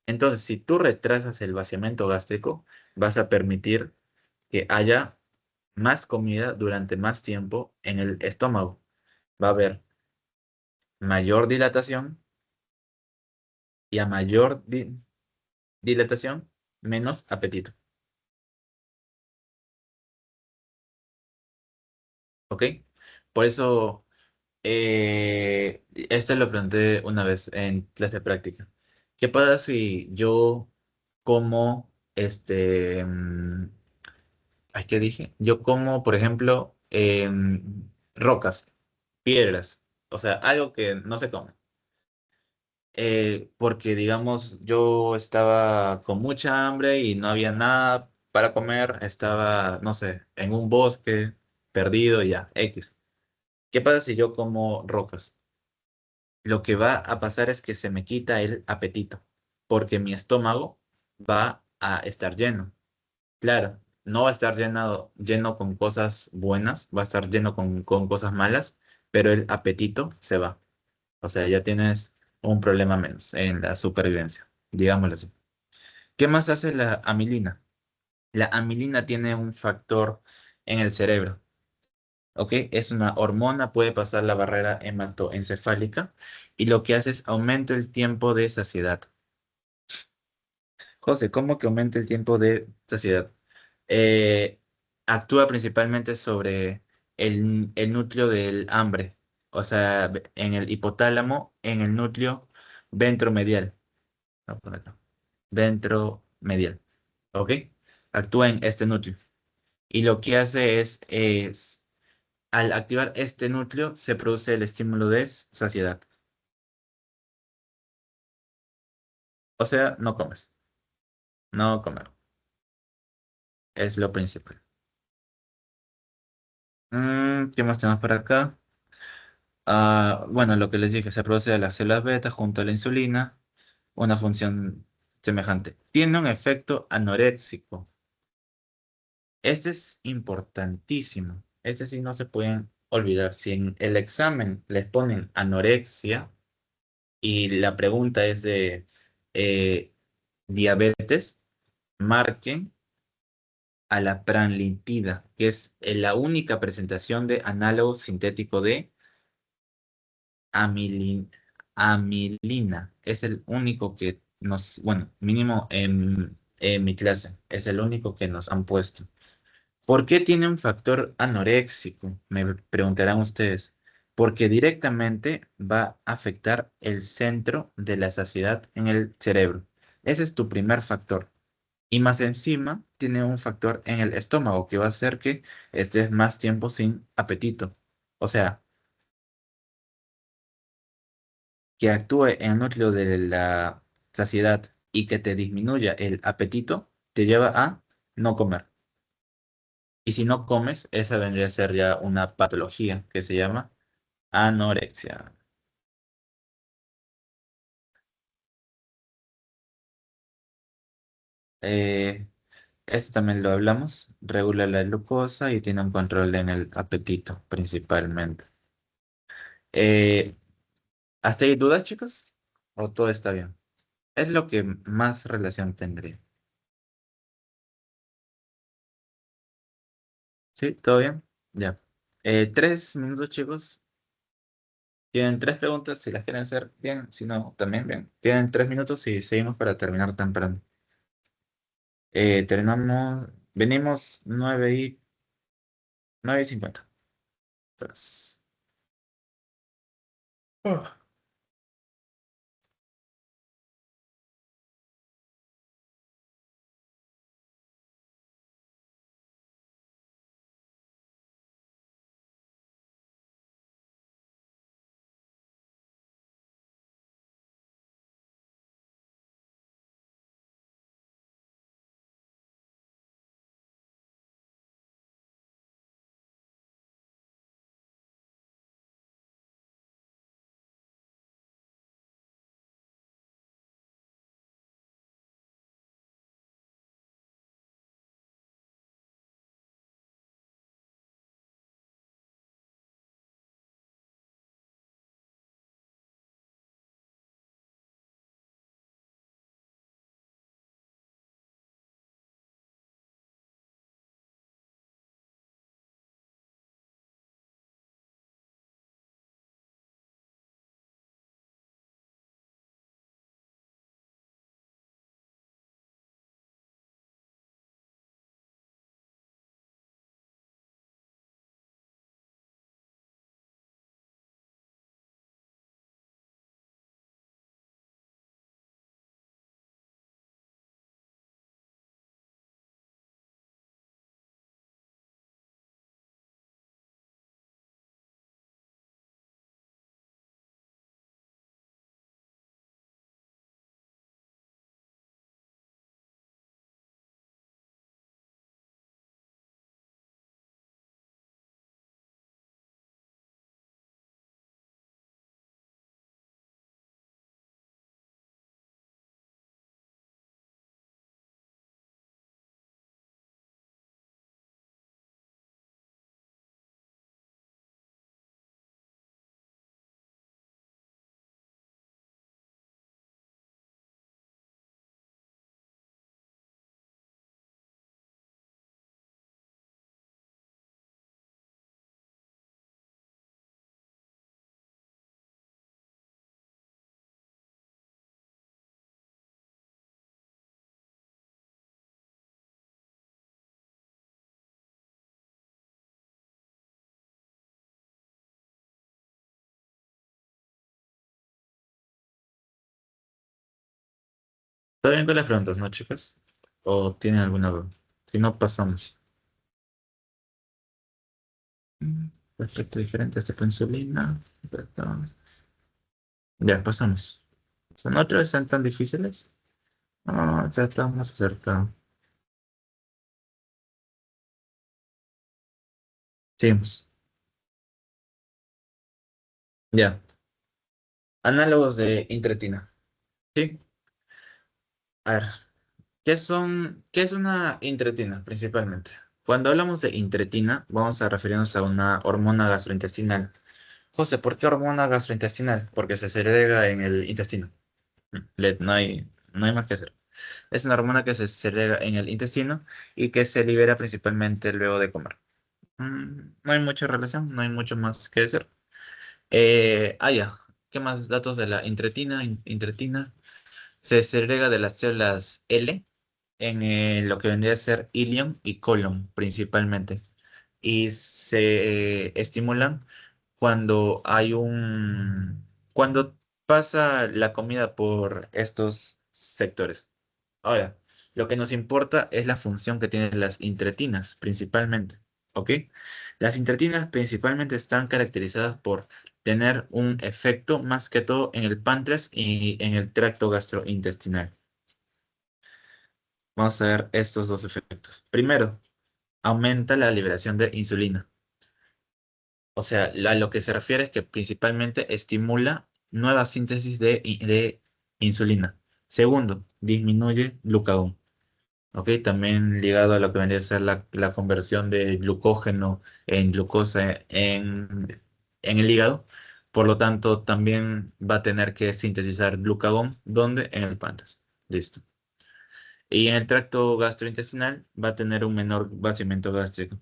Entonces, si tú retrasas el vaciamiento gástrico, vas a permitir que haya más comida durante más tiempo en el estómago. Va a haber mayor dilatación y a mayor dilatación, menos apetito. ¿Ok? Por eso, esto lo planteé una vez en clase práctica. ¿Qué pasa si yo como ay, ¿qué dije? Yo como, por ejemplo, rocas, piedras, o sea, algo que no se come. Porque, digamos, yo estaba con mucha hambre y no había nada para comer, estaba, no sé, en un bosque, perdido y ya, X. ¿Qué pasa si yo como rocas? Lo que va a pasar es que se me quita el apetito, porque mi estómago va a estar lleno. Claro, no va a estar lleno con cosas buenas, va a estar lleno con cosas malas, pero el apetito se va. O sea, ya tienes un problema menos en la supervivencia, digámoslo así. ¿Qué más hace la amilina? La amilina tiene un factor en el cerebro, ¿ok? Es una hormona, puede pasar la barrera hematoencefálica y lo que hace es aumenta el tiempo de saciedad. José, ¿cómo que aumenta el tiempo de saciedad? Eh, Actúa principalmente sobre el núcleo del hambre, o sea, en el hipotálamo, en el núcleo ventromedial. No, por acá. Ventromedial, ¿ok? Actúa en este núcleo. Y lo que hace es, al activar este núcleo, se produce el estímulo de saciedad. O sea, no comes, no comer. Es lo principal. ¿Qué más tenemos por acá? Bueno, lo que les dije, se produce de las células beta junto a la insulina, una función semejante. Tiene un efecto anoréxico. Este es importantísimo. Este sí no se pueden olvidar. Si en el examen les ponen anorexia y la pregunta es de eh, diabetes, marquen a la pranlipida, que es la única presentación de análogo sintético de amilin- amilina. Es el único que bueno, mínimo en mi clase, es el único que nos han puesto. ¿Por qué tiene un factor anoréxico? Me preguntarán ustedes. Porque directamente va a afectar el centro de la saciedad en el cerebro. Ese es tu primer factor. Y más encima tiene un factor en el estómago que va a hacer que estés más tiempo sin apetito. O sea, que actúe en el núcleo de la saciedad y que te disminuya el apetito, te lleva a no comer. Y si no comes, esa vendría a ser ya una patología que se llama anorexia. Eh, Esto también lo hablamos, regula la glucosa y tiene un control en el apetito principalmente. Eh, ¿Hasta ahí dudas, chicos? ¿O todo está bien? Es lo que más relación tendría. ¿Sí? ¿Todo bien? Ya. 3 minutos, chicos. Tienen tres preguntas, si las quieren hacer bien, si no, también bien. Tienen 3 minutos y seguimos para terminar temprano. Venimos 9:50. Pues, ah. ¿Está bien con las preguntas, no, chicas? ¿O tienen alguna duda? Si no, pasamos. Efecto diferente a esta insulina. Perfecto. Ya, pasamos. ¿Son otras? ¿Están tan difíciles? No, ya estamos más acertados. Seguimos. Ya. Análogos de intretina. Sí. A ver, ¿qué es una intretina principalmente? Cuando hablamos de intretina, vamos a referirnos a una hormona gastrointestinal. José, ¿por qué hormona gastrointestinal? Porque se segrega en el intestino. No hay más que hacer. Es una hormona que se segrega en el intestino y que se libera principalmente luego de comer. No hay mucha relación, no hay mucho más que decir. Ya. ¿Qué más datos de la intretina? Intretina se segrega de las células L en lo que vendría a ser ilion y colon principalmente. Y se estimulan cuando cuando pasa la comida por estos sectores. Ahora, lo que nos importa es la función que tienen las intretinas principalmente. ¿Ok? Las intretinas principalmente están caracterizadas por tener un efecto más que todo en el páncreas y en el tracto gastrointestinal. Vamos a ver estos dos efectos. Primero, aumenta la liberación de insulina. O sea, lo que se refiere es que principalmente estimula nueva síntesis de insulina. Segundo, disminuye glucagón. ¿Ok? También ligado a lo que vendría a ser la conversión de glucógeno en glucosa en el hígado. Por lo tanto, también va a tener que sintetizar glucagón. ¿Dónde? En el páncreas. Listo. Y en el tracto gastrointestinal va a tener un menor vaciamiento gástrico.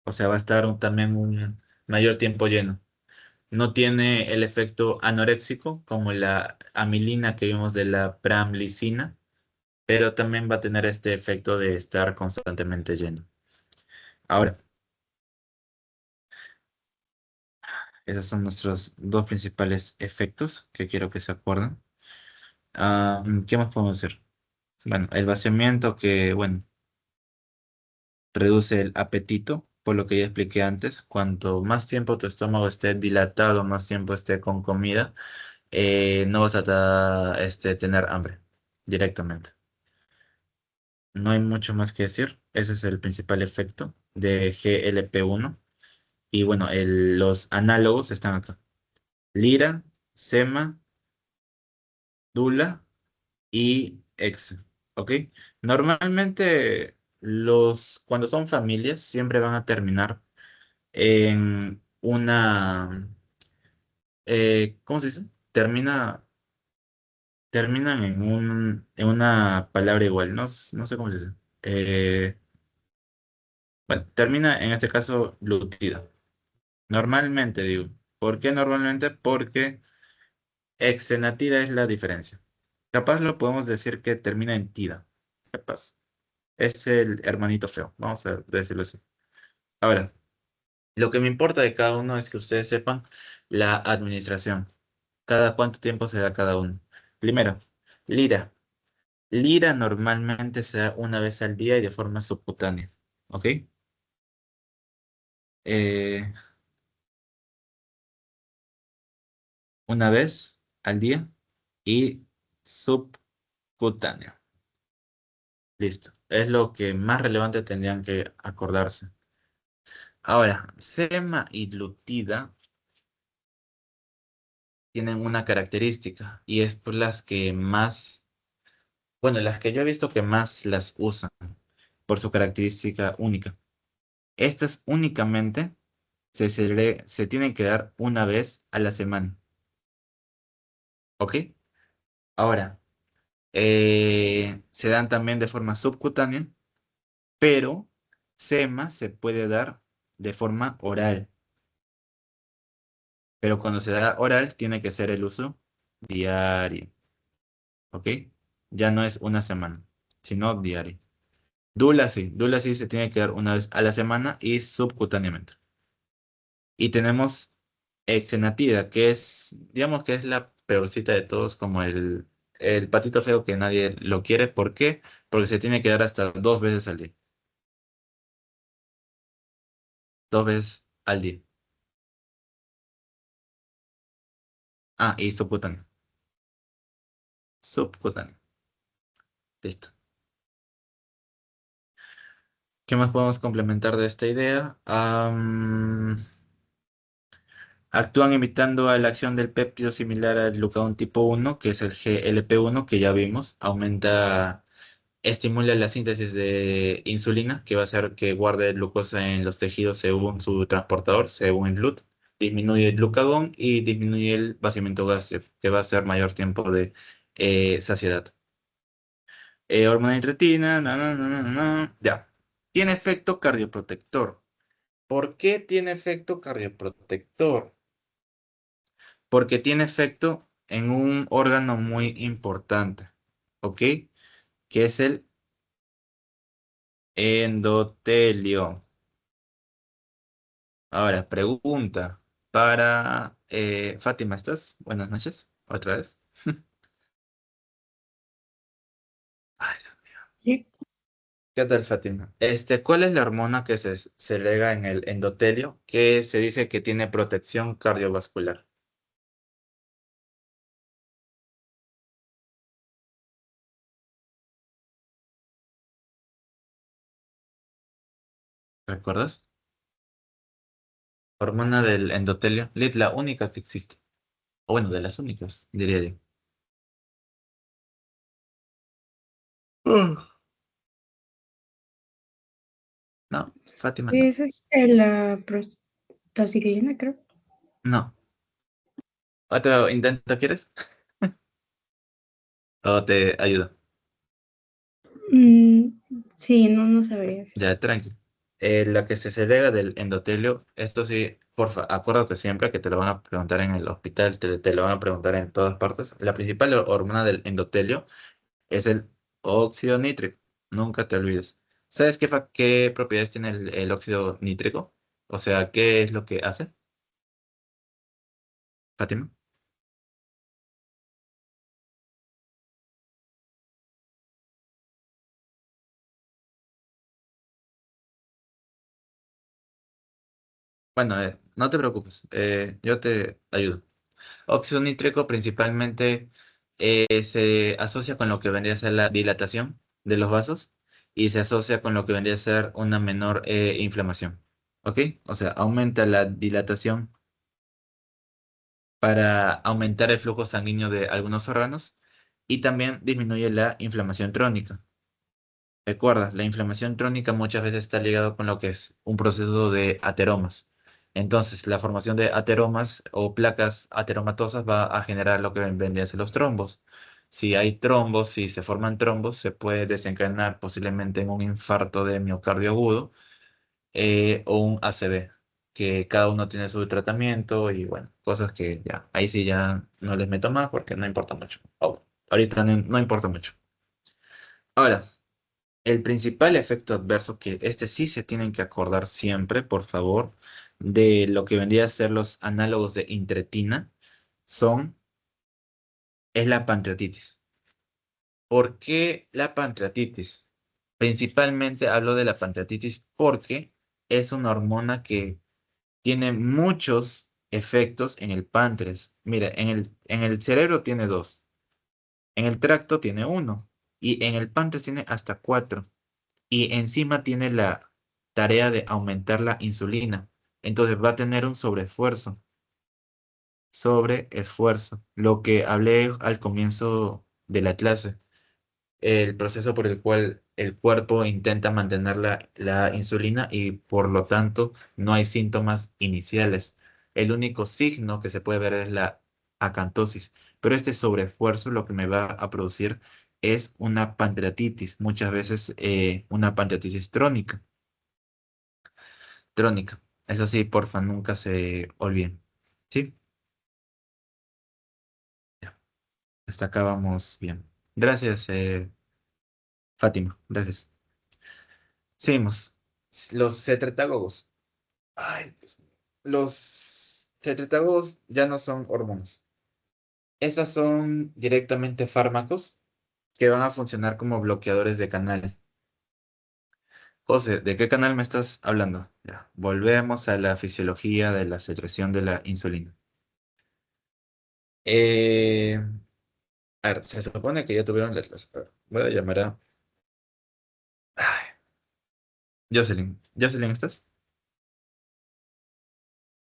O sea, va a estar también un mayor tiempo lleno. No tiene el efecto anoréxico como la amilina que vimos de la pramlicina, pero también va a tener este efecto de estar constantemente lleno. Ahora, esos son nuestros dos principales efectos que quiero que se acuerden. ¿Qué más podemos hacer? Bueno, el vaciamiento que, bueno, reduce el apetito, por lo que ya expliqué antes. Cuanto más tiempo tu estómago esté dilatado, más tiempo esté con comida, no vas a tener hambre directamente. No hay mucho más que decir. Ese es el principal efecto de GLP-1. Y bueno, los análogos están acá. Lira, Sema, Dula y Exe. ¿Ok? Normalmente cuando son familias siempre van a terminar en ¿cómo se dice? Terminan en una palabra igual, no, no sé cómo se dice. Bueno, termina en este caso glutida. Normalmente digo. ¿Por qué normalmente? Porque exenatida es la diferencia. Capaz lo podemos decir que termina en tida. Capaz. Es el hermanito feo. Vamos a decirlo así. Ahora, lo que me importa de cada uno es que ustedes sepan la administración. Cada cuánto tiempo se da cada uno. Primero, lira. Lira normalmente se da una vez al día y de forma subcutánea. ¿Ok? Eh, una vez al día y subcutánea. Listo. Es lo que más relevante tendrían que acordarse. Ahora, sema y glutida tienen una característica y es por las que más, bueno, las que yo he visto que más las usan por su característica única. Estas únicamente se tienen que dar una vez a la semana. ¿Ok? Ahora, se dan también de forma subcutánea, pero SEMA se puede dar de forma oral. Pero cuando se da oral, tiene que ser el uso diario. ¿Ok? Ya no es una semana, sino diario. Dula sí se tiene que dar una vez a la semana y subcutáneamente. Y tenemos exenatida, que es, digamos que es la peorcita de todos, como el patito feo que nadie lo quiere. ¿Por qué? Porque se tiene que dar hasta 2 veces al día. 2 veces al día. Ah, y subcutáneo. Subcutáneo. Listo. ¿Qué más podemos complementar de esta idea? Actúan imitando a la acción del péptido similar al glucagón tipo 1, que es el GLP-1 que ya vimos. Estimula la síntesis de insulina, que va a hacer que guarde glucosa en los tejidos según su transportador, según el GLUT. Disminuye el glucagón y disminuye el vaciamiento gástrico, que va a ser mayor tiempo de saciedad. Hormona de incretina, ya. Tiene efecto cardioprotector. ¿Por qué tiene efecto cardioprotector? Porque tiene efecto en un órgano muy importante, ¿ok? Que es el endotelio. Ahora, pregunta para Fátima, ¿estás? Buenas noches, otra vez. Ay, Sí. ¿qué tal, Fátima? ¿Cuál es la hormona que se segrega en el endotelio que se dice que tiene protección cardiovascular? ¿Recuerdas? Hormona del endotelio. Es la única que existe. O bueno, de las únicas, diría yo. Ah. No, Fátima, no. Es la prostaglandina, creo. No. ¿Otro intento quieres? ¿O te ayudo? Mm, sí, no, no sabría. Ya, tranqui. La que se segrega del endotelio, esto sí, porfa, acuérdate siempre que te lo van a preguntar en el hospital, te lo van a preguntar en todas partes. La principal hormona del endotelio es el óxido nítrico. Nunca te olvides. ¿Sabes qué propiedades tiene el óxido nítrico? O sea, ¿qué es lo que hace, Fátima? Bueno, no te preocupes, yo te ayudo. Óxido nítrico principalmente se asocia con lo que vendría a ser la dilatación de los vasos y se asocia con lo que vendría a ser una menor inflamación. ¿Ok? O sea, aumenta la dilatación para aumentar el flujo sanguíneo de algunos órganos y también disminuye la inflamación crónica. Recuerda, la inflamación crónica muchas veces está ligado con lo que es un proceso de ateromas. Entonces, la formación de ateromas o placas ateromatosas va a generar lo que vendrían a ser los trombos. Si hay trombos, si se forman trombos, se puede desencadenar posiblemente en un infarto de miocardio agudo o un ACV, que cada uno tiene su tratamiento y bueno, cosas que ya, ahí sí ya no les meto más porque no importa mucho. Ahorita no importa mucho. Ahora. El principal efecto adverso, que este sí se tienen que acordar siempre, por favor, de lo que vendría a ser los análogos de intretina, es la pancreatitis. ¿Por qué la pancreatitis? Principalmente hablo de la pancreatitis porque es una hormona que tiene muchos efectos en el páncreas. Mira, en el cerebro tiene dos, en el tracto tiene uno y en el páncreas tiene hasta cuatro. Y encima tiene la tarea de aumentar la insulina. Entonces va a tener un sobreesfuerzo, lo que hablé al comienzo de la clase, el proceso por el cual el cuerpo intenta mantener la insulina y por lo tanto no hay síntomas iniciales. El único signo que se puede ver es la acantosis, pero este sobreesfuerzo lo que me va a producir es una pancreatitis, muchas veces una pancreatitis crónica. Eso sí, porfa, nunca se olviden. ¿Sí? Ya, hasta acá vamos bien. Gracias, Fátima. Gracias. Seguimos. Los cetretagogos. Ay, Dios mío. Los cetretagogos ya no son hormonas. Esas son directamente fármacos que van a funcionar como bloqueadores de canal. José, ¿de qué canal me estás hablando? Ya, volvemos a la fisiología de la secreción de la insulina. Eh, A ver, se supone que ya tuvieron las clases. A ver, voy a llamar a ay, Jocelyn. Jocelyn, ¿estás?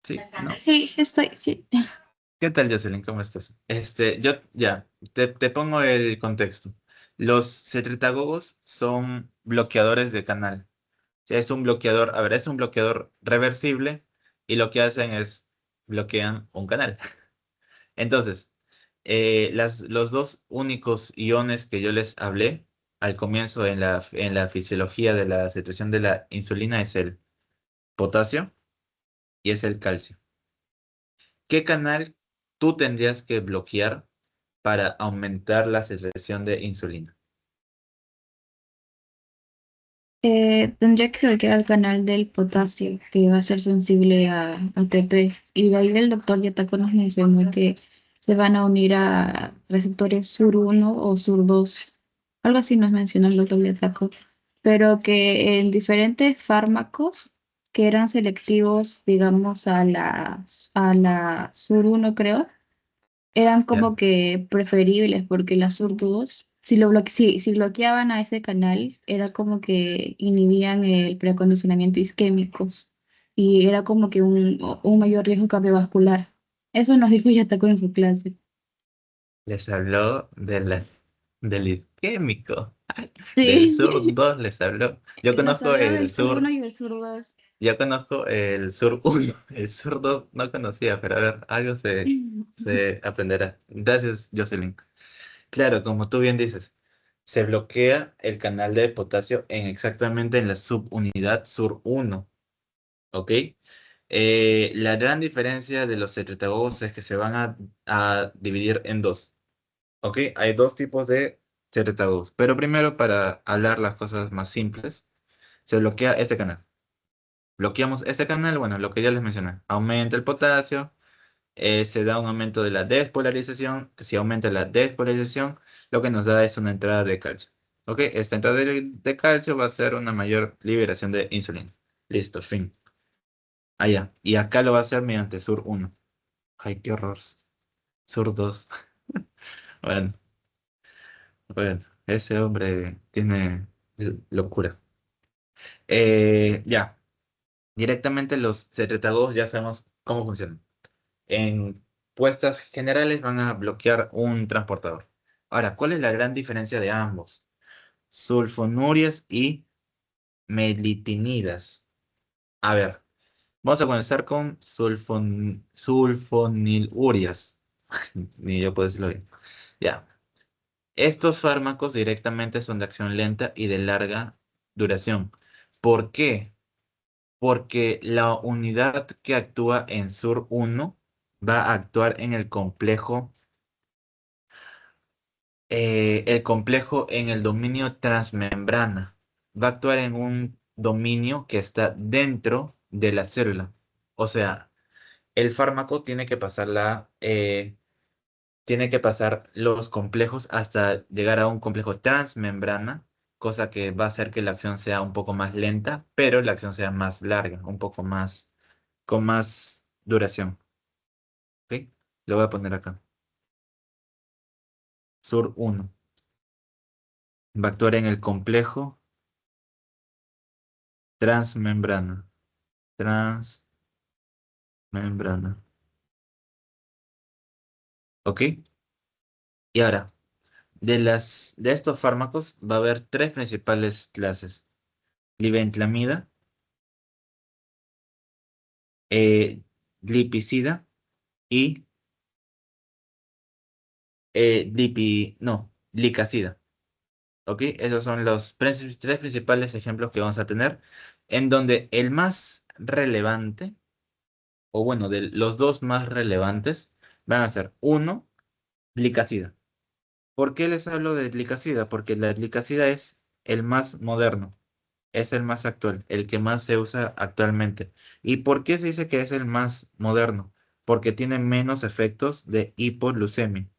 Sí, ¿no? Sí, sí estoy, sí. ¿Qué tal, Jocelyn? ¿Cómo estás? Yo ya, te pongo el contexto. Los secretagogos son bloqueadores de canal. Es un bloqueador, a ver, es un bloqueador reversible y lo que hacen es bloquean un canal. Entonces, los dos únicos iones que yo les hablé al comienzo en la fisiología de la secreción de la insulina es el potasio y es el calcio. ¿Qué canal tú tendrías que bloquear para aumentar la secreción de insulina? Tendría que bloquear el canal del potasio, que va a ser sensible a ATP. Y de ahí el doctor Yataco nos mencionó que se van a unir a receptores sur 1 o sur 2. Algo así nos mencionó el doctor Yataco. Pero que en diferentes fármacos que eran selectivos, digamos, a la sur 1 creo, eran ¿Ya? como que preferibles porque las surdudos, si bloqueaban a ese canal, era como que inhibían el preacondicionamiento isquémico y era como que un mayor riesgo cardiovascular. Eso nos dijo Yataco en su clase. Les habló del isquémico. Ay, del sur Sí, 2 les habló. Yo nos conozco habló el del sur 1 sur. y del sur 2. Yo conozco el sur uno. El sur 2 no conocía, pero a ver, algo se aprenderá. Gracias, Jocelyn. Claro, como tú bien dices. Se bloquea el canal de potasio exactamente en la subunidad SUR1, ¿ok? La gran diferencia de los secretagogos es que se van a dividir en dos, ¿ok? Hay dos tipos de secretagogos, pero primero para hablar las cosas más simples, se bloquea este canal. Bloqueamos este canal, bueno, lo que ya les mencioné, aumenta el potasio, se da un aumento de la despolarización. Si aumenta la despolarización, lo que nos da es una entrada de calcio. ¿Ok? Esta entrada de calcio va a ser una mayor liberación de insulina. Listo, fin. Allá. Y acá lo va a hacer mediante SUR1. Ay, qué horror. SUR2. Bueno, bueno, ese hombre tiene locura. Ya. Directamente los secretagogos ya sabemos cómo funcionan. En puestas generales van a bloquear un transportador. Ahora, ¿cuál es la gran diferencia de ambos? Sulfonurias y melitinidas. A ver, vamos a comenzar con sulfonilurias. Ni yo puedo decirlo bien. Ya. Estos fármacos directamente son de acción lenta y de larga duración. ¿Por qué? Porque la unidad que actúa en SUR1 va a actuar en el complejo en el dominio transmembrana. Va a actuar en un dominio que está dentro de la célula. O sea, el fármaco tiene que pasar los complejos hasta llegar a un complejo transmembrana, cosa que va a hacer que la acción sea un poco más lenta, pero la acción sea más larga, un poco más, con más duración. ¿Ok? Lo voy a poner acá. SUR1 va a actuar en el complejo transmembrana. Transmembrana. ¿Ok? Y ahora, de estos fármacos va a haber tres principales clases. Glibenclamida, eh, glipizida y no, glicazida. ¿Ok? Esos son los tres principales ejemplos que vamos a tener, en donde el más relevante, o bueno, de los dos más relevantes, van a ser uno, glicazida. ¿Por qué les hablo de glicazida? Porque la glicazida es el más moderno, es el más actual, el que más se usa actualmente. ¿Y por qué se dice que es el más moderno? Porque tiene menos efectos de hipoglucemia.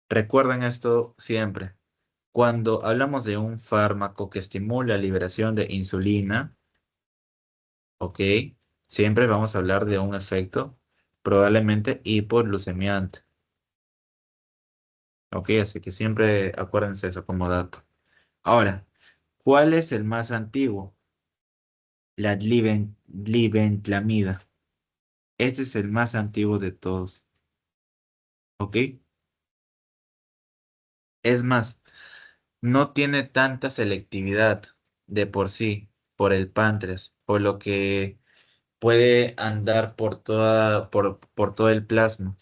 Recuerden esto siempre. Cuando hablamos de un fármaco que estimula la liberación de insulina, ¿ok? Siempre vamos a hablar de un efecto probablemente hipoglucemiante. ¿Ok? Así que siempre acuérdense eso como dato. Ahora, ¿cuál es el más antiguo? La glibenclamida. Este es el más antiguo de todos. ¿Ok? Es más, no tiene tanta selectividad de por sí por el páncreas, por lo que puede andar por todo el plasma.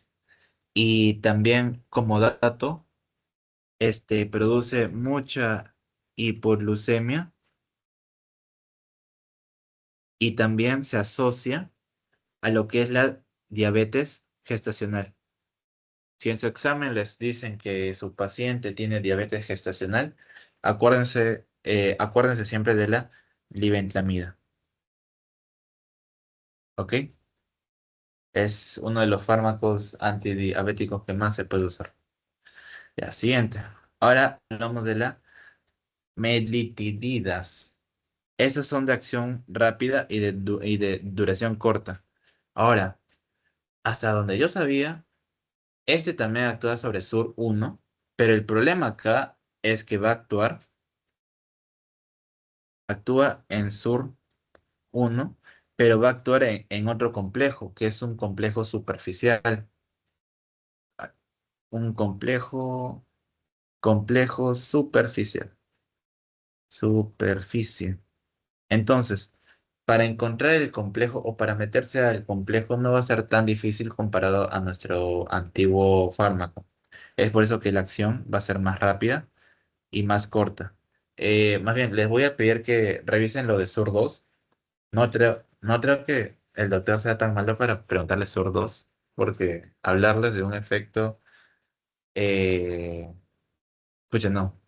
Y también como dato, produce mucha hipoglucemia y también se asocia a lo que es la diabetes gestacional. Si en su examen les dicen que su paciente tiene diabetes gestacional, acuérdense siempre de la glibenclamida. ¿Ok? Es uno de los fármacos antidiabéticos que más se puede usar. Ya, siguiente. Ahora hablamos de la meglitididas. Estos son de acción rápida y de duración corta. Ahora, hasta donde yo sabía, este también actúa sobre SUR1, pero el problema acá es que actúa en SUR1, pero va a actuar en otro complejo, que es un complejo superficial. Ah, un complejo superficial. Superficie. Entonces, para encontrar el complejo o para meterse al complejo no va a ser tan difícil comparado a nuestro antiguo fármaco. Es por eso que la acción va a ser más rápida y más corta. Más bien, les voy a pedir que revisen lo de SUR2. No creo que el doctor sea tan malo para preguntarle SUR2, porque hablarles de un efecto, pucha, no,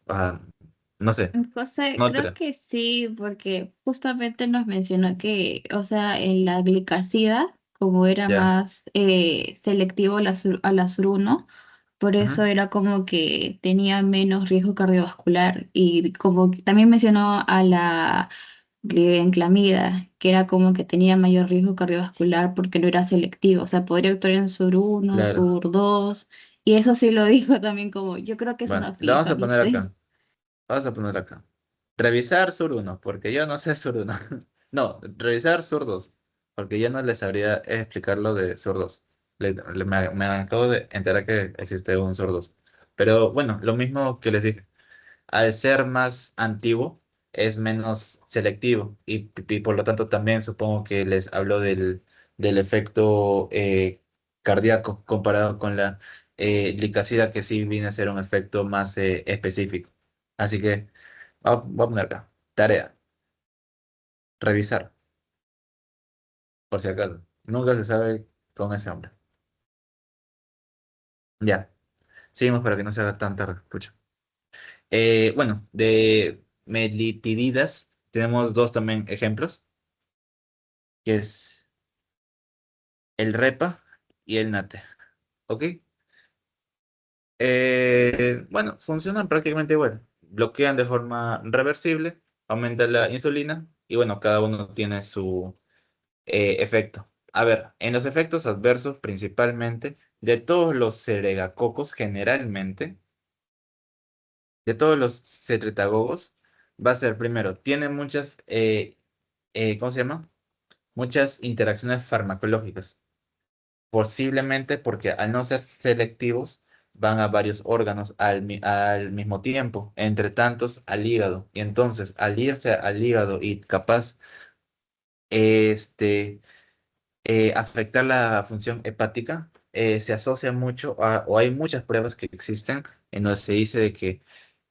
no sé, José, no creo creo. que sí, porque justamente nos mencionó que, o sea, en la glicasida, como era Ya. más selectivo a la SUR1, por eso Ujú. era como que tenía menos riesgo cardiovascular. Y como que también mencionó a la glibenclamida, que era como que tenía mayor riesgo cardiovascular porque no era selectivo. O sea, podría actuar en SUR1, Claro. SUR2, y eso sí lo dijo también como, yo creo que es Bueno, una lo vamos fija, a no poner sé. acá. Vamos a poner acá. Revisar sur 1 porque yo no sé sur 1. No, revisar sur 2 porque yo no les sabría explicar lo de sur 2. Me acabo de enterar que existe un sur 2. Pero bueno, lo mismo que les dije. Al ser más antiguo, es menos selectivo. Y por lo tanto también supongo que les hablo del efecto cardíaco comparado con la glicasida, que sí viene a ser un efecto más específico. Así que voy a poner acá. Tarea. Revisar, por si acaso. Nunca se sabe con ese hombre. Ya. Seguimos para que no se haga tan tarde. Pucha. Bueno, de melitididas tenemos dos también ejemplos, que es el repa y el nate. ¿Ok? Bueno, funcionan prácticamente igual. Bloquean de forma reversible, aumenta la insulina y bueno, cada uno tiene su efecto. A ver, en los efectos adversos principalmente, de todos los seregacocos generalmente, de todos los cetritagogos, va a ser primero, tiene muchas, ¿cómo se llama? Muchas interacciones farmacológicas. Posiblemente porque al no ser selectivos van a varios órganos al mismo tiempo, entre tantos al hígado. Y entonces al irse al hígado y capaz este, afectar la función hepática, se asocia mucho o hay muchas pruebas que existen en donde se dice de que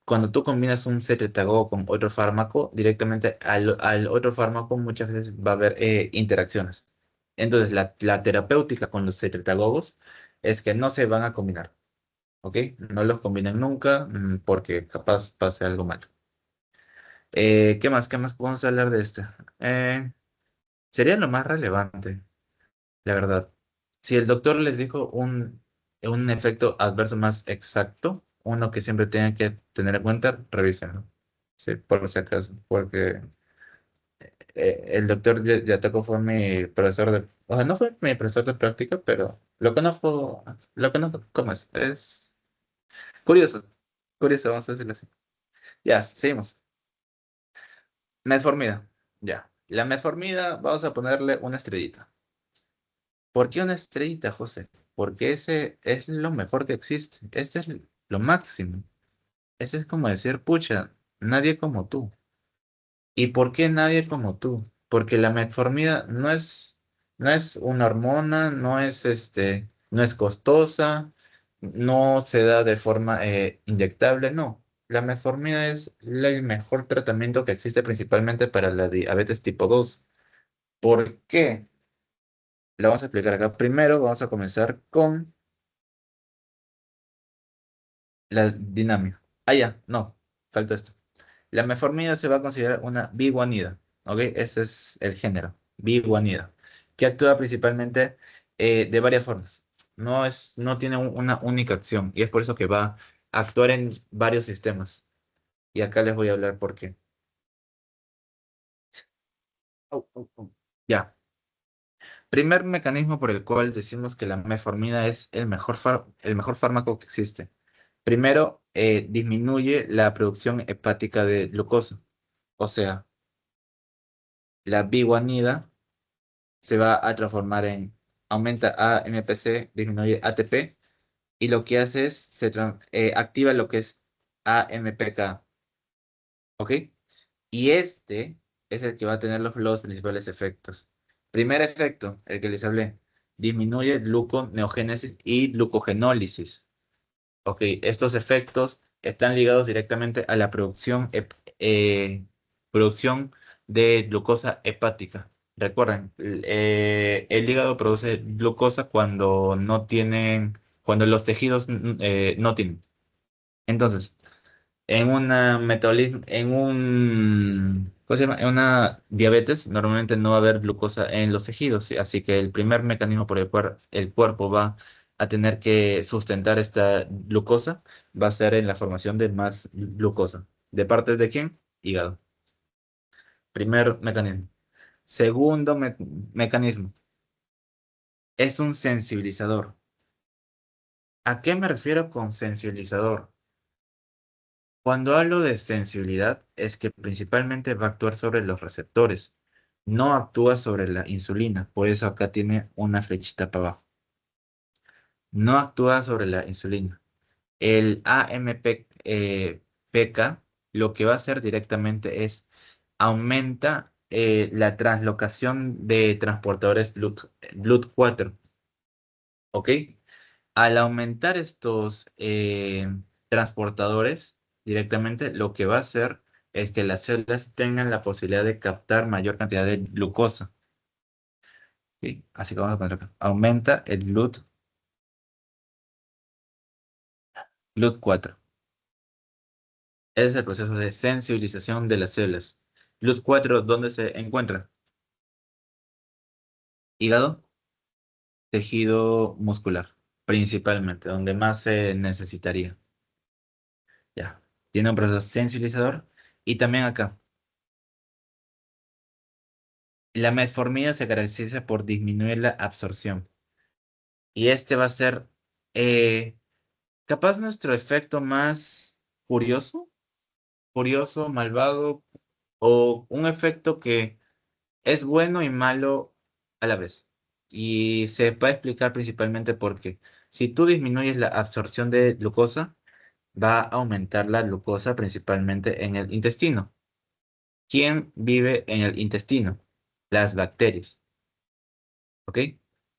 cuando tú combinas un secretagogue con otro fármaco, directamente al otro fármaco muchas veces va a haber interacciones. Entonces, la terapéutica con los secretagogos es que no se van a combinar, ¿ok? No los combinen nunca, porque capaz pase algo malo. ¿Qué más? ¿Qué más podemos hablar de este? Eh, Sería lo más relevante, la verdad. Si el doctor les dijo un efecto adverso más exacto, uno que siempre tienen que tener en cuenta, revísenlo. Sí, por si acaso, porque el doctor Yatako fue mi profesor o sea, no fue mi profesor de práctica, pero lo conozco cómo es curioso, curioso, vamos a decirlo así. Ya, seguimos. Metformina, ya. La metformina, vamos a ponerle una estrellita. ¿Por qué una estrellita, José? Porque ese es lo mejor que existe. Este es lo máximo. Ese es como decir, pucha, nadie como tú. ¿Y por qué nadie como tú? Porque la metformina no es una hormona, no es costosa, no se da de forma inyectable, no. La metformina es el mejor tratamiento que existe principalmente para la diabetes tipo 2. ¿Por qué? Lo vamos a explicar acá. Primero vamos a comenzar con la dinámica. Ah, ya, no, falta esto. La metformina se va a considerar una biguanida, ¿ok? Ese es el género, biguanida, que actúa principalmente de varias formas. No tiene una única acción y es por eso que va a actuar en varios sistemas. Y acá les voy a hablar por qué. Au, au, au. Ya, primer mecanismo por el cual decimos que la metformina es el mejor fármaco que existe. Primero, disminuye la producción hepática de glucosa. O sea, la biguanida se va a transformar aumenta AMPC, disminuye ATP, y lo que hace es, activa lo que es AMPK, ¿ok? Y este es el que va a tener los principales efectos. Primer efecto, el que les hablé, disminuye gluconeogénesis y glucogenólisis. Ok, estos efectos están ligados directamente a la producción de glucosa hepática. Recuerden, el hígado produce glucosa cuando los tejidos no tienen. Entonces, ¿cómo se llama? En una diabetes, normalmente no va a haber glucosa en los tejidos, ¿sí? Así que el primer mecanismo por el cual el cuerpo va a tener que sustentar esta glucosa va a ser en la formación de más glucosa. ¿De parte de quién? Hígado. Primer mecanismo. Segundo mecanismo, es un sensibilizador. ¿A qué me refiero con sensibilizador? Cuando hablo de sensibilidad, es que principalmente va a actuar sobre los receptores, no actúa sobre la insulina, por eso acá tiene una flechita para abajo. No actúa sobre la insulina. El AMPK lo que va a hacer directamente es aumenta la translocación de transportadores BLUT4, ¿ok? Al aumentar estos transportadores directamente, lo que va a hacer es que las células tengan la posibilidad de captar mayor cantidad de glucosa. ¿Sí? Así que vamos a poner acá. Aumenta el GLUT4. Ese es el proceso de sensibilización de las células. GLUT4, ¿dónde se encuentra? Hígado, tejido muscular, principalmente, donde más se necesitaría. Ya. Tiene un proceso sensibilizador. Y también acá. La metformina se caracteriza por disminuir la absorción. Y este va a ser eh, capaz nuestro efecto más curioso, malvado, o un efecto que es bueno y malo a la vez. Y se va a explicar principalmente porque si tú disminuyes la absorción de glucosa, va a aumentar la glucosa principalmente en el intestino. ¿Quién vive en el intestino? Las bacterias. ¿Ok?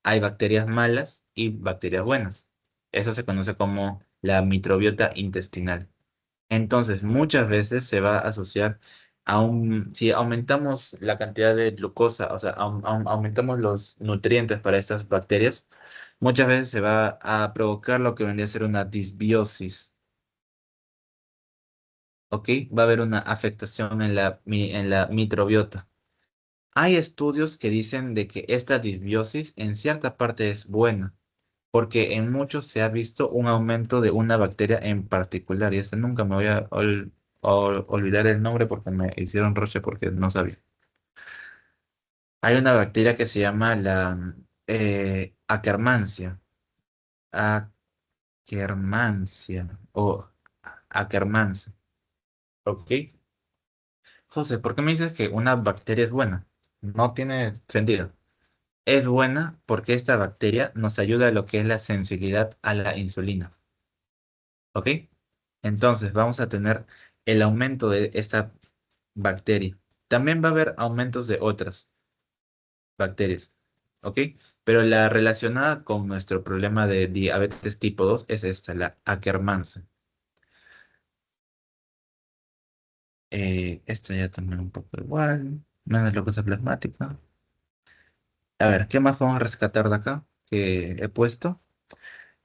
Hay bacterias malas y bacterias buenas. Eso se conoce como la microbiota intestinal. Entonces, muchas veces se va a asociar si aumentamos la cantidad de glucosa, o sea, aumentamos los nutrientes para estas bacterias, muchas veces se va a provocar lo que vendría a ser una disbiosis. ¿Ok? Va a haber una afectación en la microbiota. Hay estudios que dicen de que esta disbiosis en cierta parte es buena, porque en muchos se ha visto un aumento de una bacteria en particular, y este nunca me voy a olvidar el nombre porque me hicieron roche porque no sabía. Hay una bacteria que se llama la Akkermansia, Akkermansia o Akkermans, ¿ok? José, ¿por qué me dices que una bacteria es buena? No tiene sentido. Es buena porque esta bacteria nos ayuda a lo que es la sensibilidad a la insulina. ¿Ok? Entonces vamos a tener el aumento de esta bacteria. También va a haber aumentos de otras bacterias. ¿Ok? Pero la relacionada con nuestro problema de diabetes tipo 2 es esta, la Akkermansia. Esto ya también un poco igual. Menos glucosa plasmática. A ver, ¿qué más vamos a rescatar de acá que he puesto?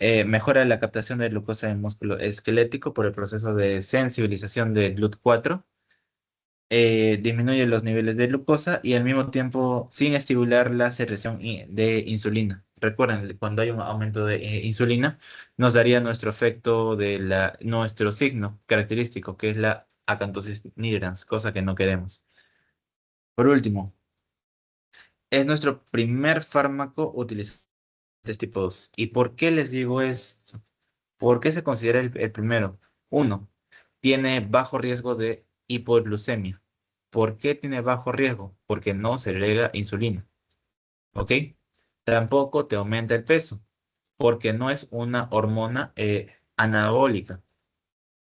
Mejora la captación de glucosa en músculo esquelético por el proceso de sensibilización de GLUT4. Disminuye los niveles de glucosa y al mismo tiempo sin estimular la secreción de insulina. Recuerden, cuando hay un aumento de insulina, nos daría nuestro efecto nuestro signo característico, que es la acantosis nigrans, cosa que no queremos. Por último, es nuestro primer fármaco utilizado en este tipo 2. ¿Y por qué les digo esto? ¿Por qué se considera el primero? Uno, tiene bajo riesgo de hipoglucemia. ¿Por qué tiene bajo riesgo? Porque no segrega insulina. ¿Ok? Tampoco te aumenta el peso, porque no es una hormona anabólica.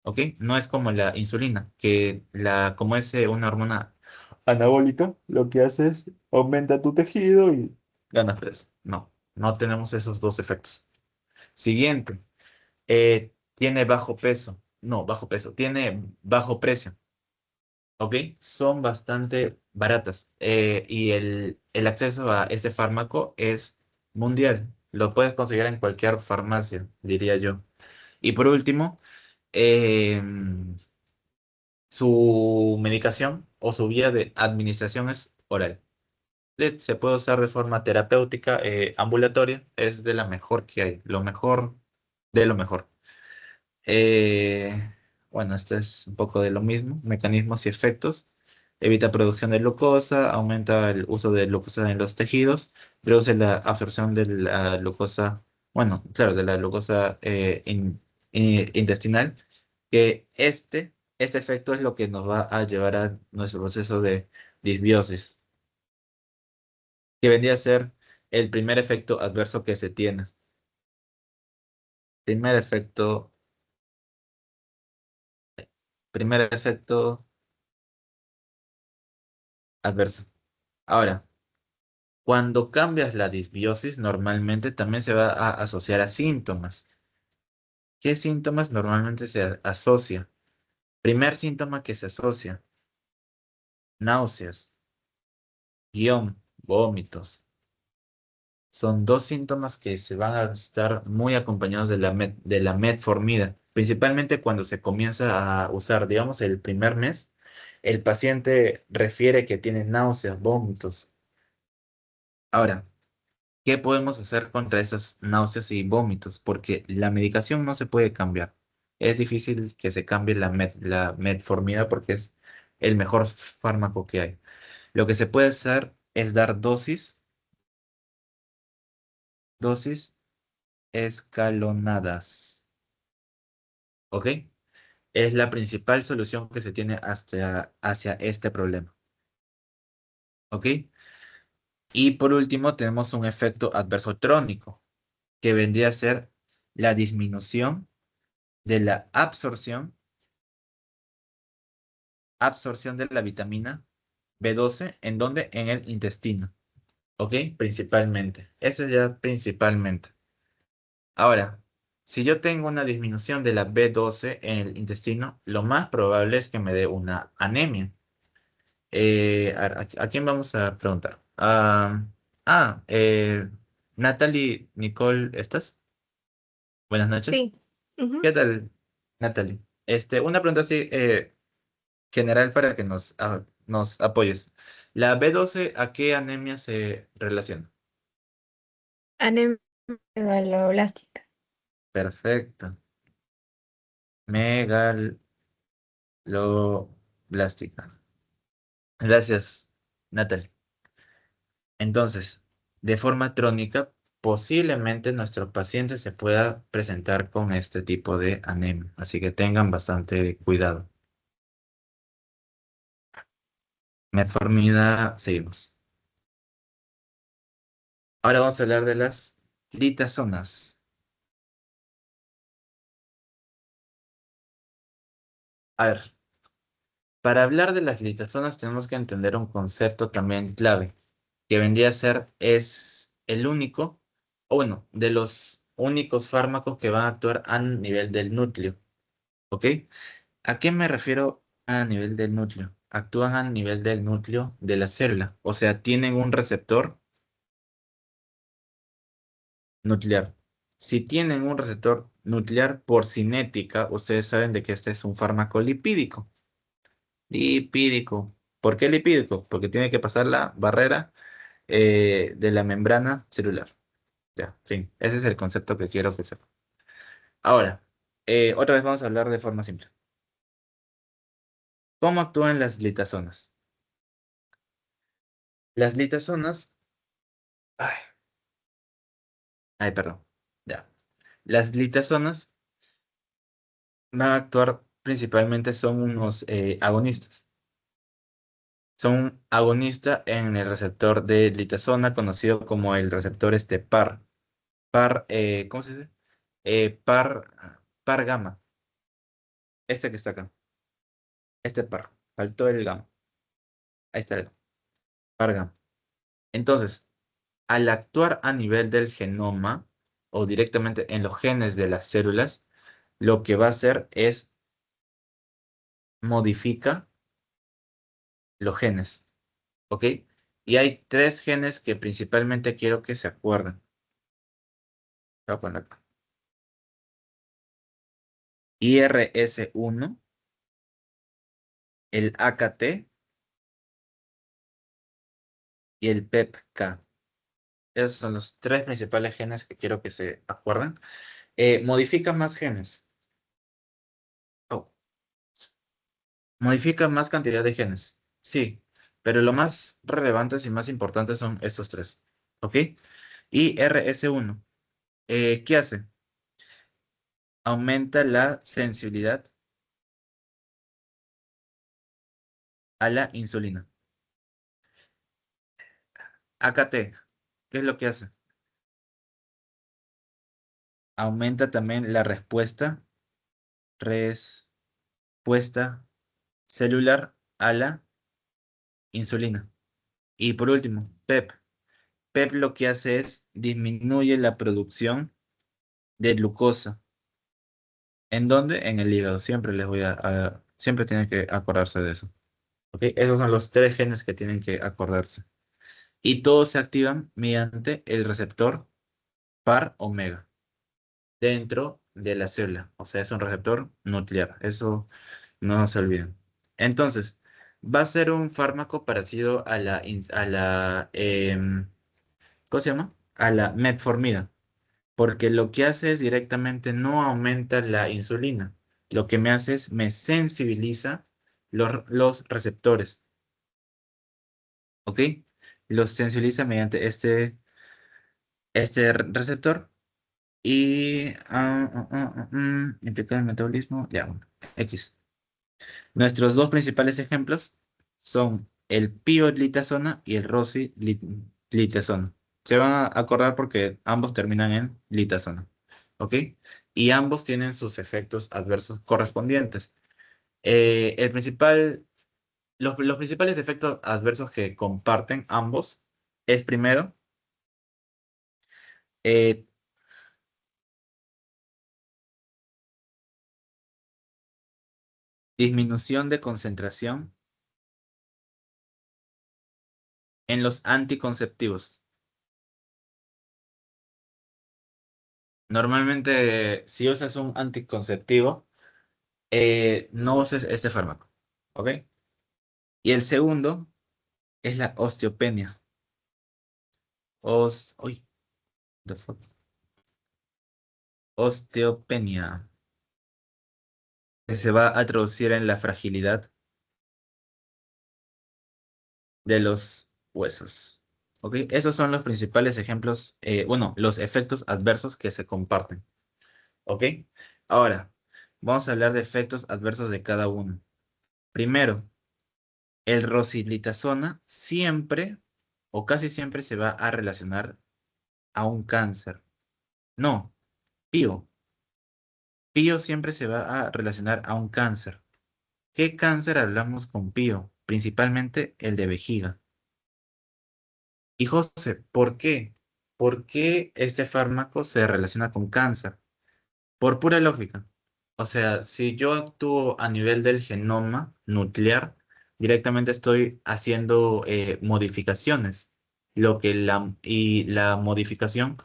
¿Ok? No es como la insulina, como es una hormona anabólica, lo que hace es aumenta tu tejido y ganas peso. No, no tenemos esos dos efectos. Siguiente. tiene bajo peso. No, bajo peso. Tiene bajo precio. ¿Ok? Son bastante baratas. Y el acceso a este fármaco es mundial. Lo puedes conseguir en cualquier farmacia, diría yo. Y por último, em, su medicación o su vía de administración es oral. Se puede usar de forma terapéutica, ambulatoria. Es de la mejor que hay. Lo mejor de lo mejor. Bueno, esto es un poco de lo mismo, mecanismos y efectos. Evita producción de glucosa, aumenta el uso de glucosa en los tejidos, reduce la absorción de la glucosa, bueno, claro, de la glucosa intestinal, que este efecto es lo que nos va a llevar a nuestro proceso de disbiosis, que vendría a ser el primer efecto adverso que se tiene. Primer efecto, primer efecto adverso. Ahora, cuando cambias la disbiosis, normalmente también se va a asociar a síntomas. ¿Qué síntomas normalmente se asocia? Primer síntoma que se asocia, náuseas, vómitos. Son dos síntomas que se van a estar muy acompañados de de la metformina, principalmente cuando se comienza a usar, digamos, el primer mes, el paciente refiere que tiene náuseas, vómitos. Ahora, ¿qué podemos hacer contra esas náuseas y vómitos? Porque la medicación no se puede cambiar. Es difícil que se cambie la metformina porque es el mejor fármaco que hay. Lo que se puede hacer es dar dosis escalonadas. ¿Ok? Es la principal solución que se tiene hacia este problema. ¿Ok? Y por último, tenemos un efecto adverso crónico, que vendría a ser la disminución de la absorción de la vitamina B12, ¿en dónde? En el intestino, ¿ok? Principalmente. Ese ya principalmente. Ahora, si yo tengo una disminución de la B12 en el intestino, lo más probable es que me dé una anemia. ¿A quién vamos a preguntar? Natalie, Nicole, ¿estás? Buenas noches. Sí. Ujú. ¿Qué tal, Natalie? Una pregunta así, general para que nos apoyes. ¿La B12 a qué anemia se relaciona? Anemia megaloblástica. Perfecto. Megaloblástica. Gracias, Natalie. Entonces, de forma crónica, posiblemente nuestro paciente se pueda presentar con este tipo de anemia. Así que tengan bastante cuidado. Metformina, seguimos. Ahora vamos a hablar de las litazonas. A ver, para hablar de las litazonas tenemos que entender un concepto también clave, que vendría a ser, es el único, o bueno, de los únicos fármacos que van a actuar a nivel del núcleo, ¿ok? ¿A qué me refiero a nivel del núcleo? Actúan a nivel del núcleo de la célula, o sea, tienen un receptor nuclear. Si tienen un receptor nuclear por cinética, ustedes saben de que este es un fármaco lipídico. Lipídico. ¿Por qué lipídico? Porque tiene que pasar la barrera de la membrana celular. Ya, fin. Ese es el concepto que quiero que sepa. Ahora, otra vez vamos a hablar de forma simple. ¿Cómo actúan las litazonas? Las litazonas... Ay, perdón. Ya. Las litazonas van a actuar principalmente, son unos agonistas. Son un agonista en el receptor de litasona, conocido como el receptor PAR. ¿Cómo se dice? Par gamma. Este que está acá. Este par. Faltó el gamma. Ahí está el par gamma. Entonces, al actuar a nivel del genoma o directamente en los genes de las células, lo que va a hacer es modifica los genes, ¿ok? Y hay tres genes que principalmente quiero que se acuerden. Voy a poner acá. IRS1, el AKT y el PEPK. Esos son los tres principales genes que quiero que se acuerden. Modifica más genes. Oh, modifica más cantidad de genes. Sí, pero lo más relevantes y más importantes son estos tres. ¿Ok? IRS1. ¿Qué hace? Aumenta la sensibilidad a la insulina. AKT. ¿Qué es lo que hace? Aumenta también la respuesta celular a la insulina. Y por último, PEP. PEP lo que hace es disminuye la producción de glucosa. ¿En dónde? En el hígado. Siempre siempre tienen que acordarse de eso. ¿Ok? Esos son los tres genes que tienen que acordarse. Y todos se activan mediante el receptor par omega dentro de la célula. O sea, es un receptor nuclear. Eso no se olviden. Entonces, va a ser un fármaco parecido ¿cómo se llama? A la metformina. Porque lo que hace es directamente no aumenta la insulina. Lo que me hace es me sensibiliza los receptores. ¿Ok? Los sensibiliza mediante este receptor y implica el metabolismo. Ya, bueno, X. Nuestros dos principales ejemplos son el pioglitazona y el rosiglitazona. Se van a acordar porque ambos terminan en glitazona. ¿Ok? Y ambos tienen sus efectos adversos correspondientes. El principal, los principales efectos adversos que comparten ambos es primero, eh, disminución de concentración en los anticonceptivos. Normalmente, si usas un anticonceptivo, no uses este fármaco. ¿Ok? Y el segundo es la osteopenia. Uy, the fuck. Osteopenia, que se va a traducir en la fragilidad de los huesos. ¿Ok? Esos son los principales ejemplos, bueno, los efectos adversos que se comparten. ¿Ok? Ahora, vamos a hablar de efectos adversos de cada uno. Primero, el rosiglitazona siempre o casi siempre se va a relacionar a un cáncer. No, pío. Pío siempre se va a relacionar a un cáncer. ¿Qué cáncer hablamos con pío? Principalmente el de vejiga. Y José, ¿por qué? ¿Por qué este fármaco se relaciona con cáncer? Por pura lógica. O sea, si yo actúo a nivel del genoma nuclear, directamente estoy haciendo modificaciones. Y la modificación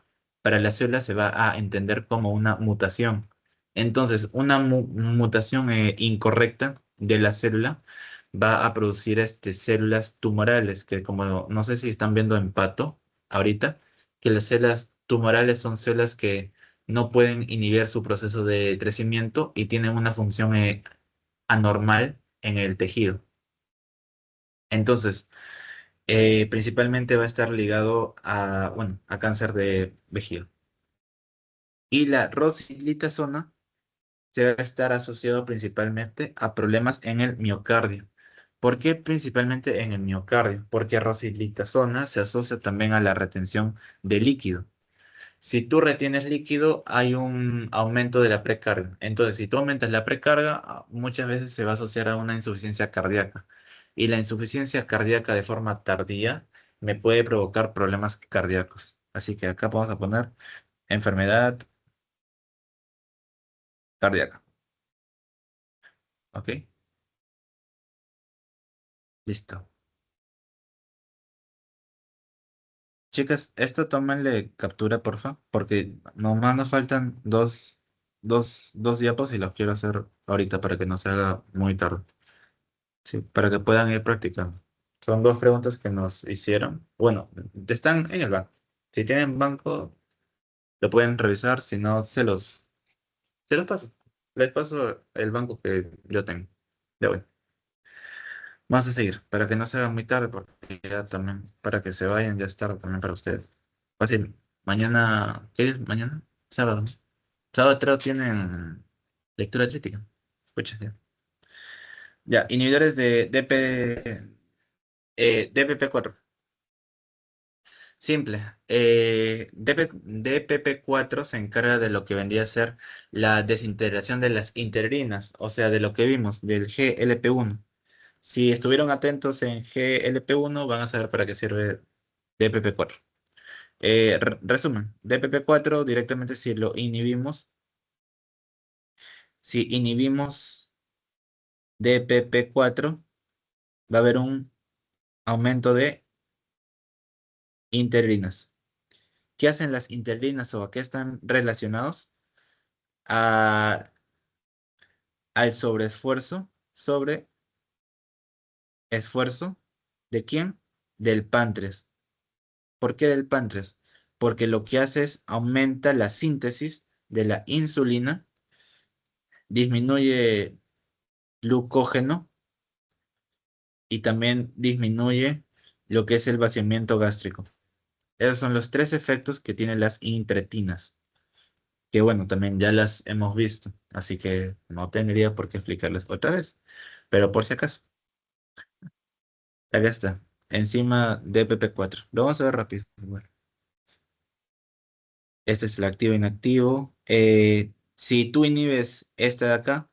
para la célula se va a entender como una mutación. Entonces, una mutación incorrecta de la célula va a producir células tumorales, que como no sé si están viendo en pato ahorita, que las células tumorales son células que no pueden inhibir su proceso de crecimiento y tienen una función anormal en el tejido. Entonces, principalmente va a estar ligado a, bueno, a cáncer de vejiga. Y la rosiglitazona se va a estar asociado principalmente a problemas en el miocardio. ¿Por qué principalmente en el miocardio? Porque rosiglitazona se asocia también a la retención de líquido. Si tú retienes líquido, hay un aumento de la precarga. Entonces, si tú aumentas la precarga, muchas veces se va a asociar a una insuficiencia cardíaca. Y la insuficiencia cardíaca de forma tardía me puede provocar problemas cardíacos. Así que acá vamos a poner enfermedad cardíaca. ¿Ok? Listo. Chicas, esto tómenle captura, porfa, porque nomás nos faltan dos diapos y los quiero hacer ahorita para que no se haga muy tarde. Sí, para que puedan ir practicando. Son dos preguntas que nos hicieron. Bueno, están en el banco. Si tienen banco, lo pueden revisar. Si no, se los paso. Les paso el banco que yo tengo. Ya voy. Vamos a seguir, para que no se haga muy tarde, porque ya también, para que se vayan, ya es tarde también para ustedes. Fácil. Mañana, ¿qué es mañana? Sábado. Sábado creo tienen lectura crítica. Escucha, ya. Ya, inhibidores de DPP4. Simple. DPP4 se encarga de lo que vendría a ser la desintegración de las integrinas, o sea, de lo que vimos, del GLP1. Si estuvieron atentos en GLP1, van a saber para qué sirve DPP4. Resumen, DPP4 directamente si inhibimos DPP4, va a haber un aumento de integrinas. ¿Qué hacen las integrinas o a qué están relacionados? A, al sobreesfuerzo sobre esfuerzo. ¿De quién? Del páncreas. ¿Por qué del páncreas? Porque lo que hace es aumenta la síntesis de la insulina, disminuye glucógeno y también disminuye lo que es el vaciamiento gástrico. Esos son los tres efectos que tienen las incretinas, que bueno, también ya las hemos visto, así que no tendría por qué explicarles otra vez, pero por si acaso, acá está, enzima DPP4. Lo vamos a ver rápido. Igual. Este es el activo inactivo. Si tú inhibes este de acá,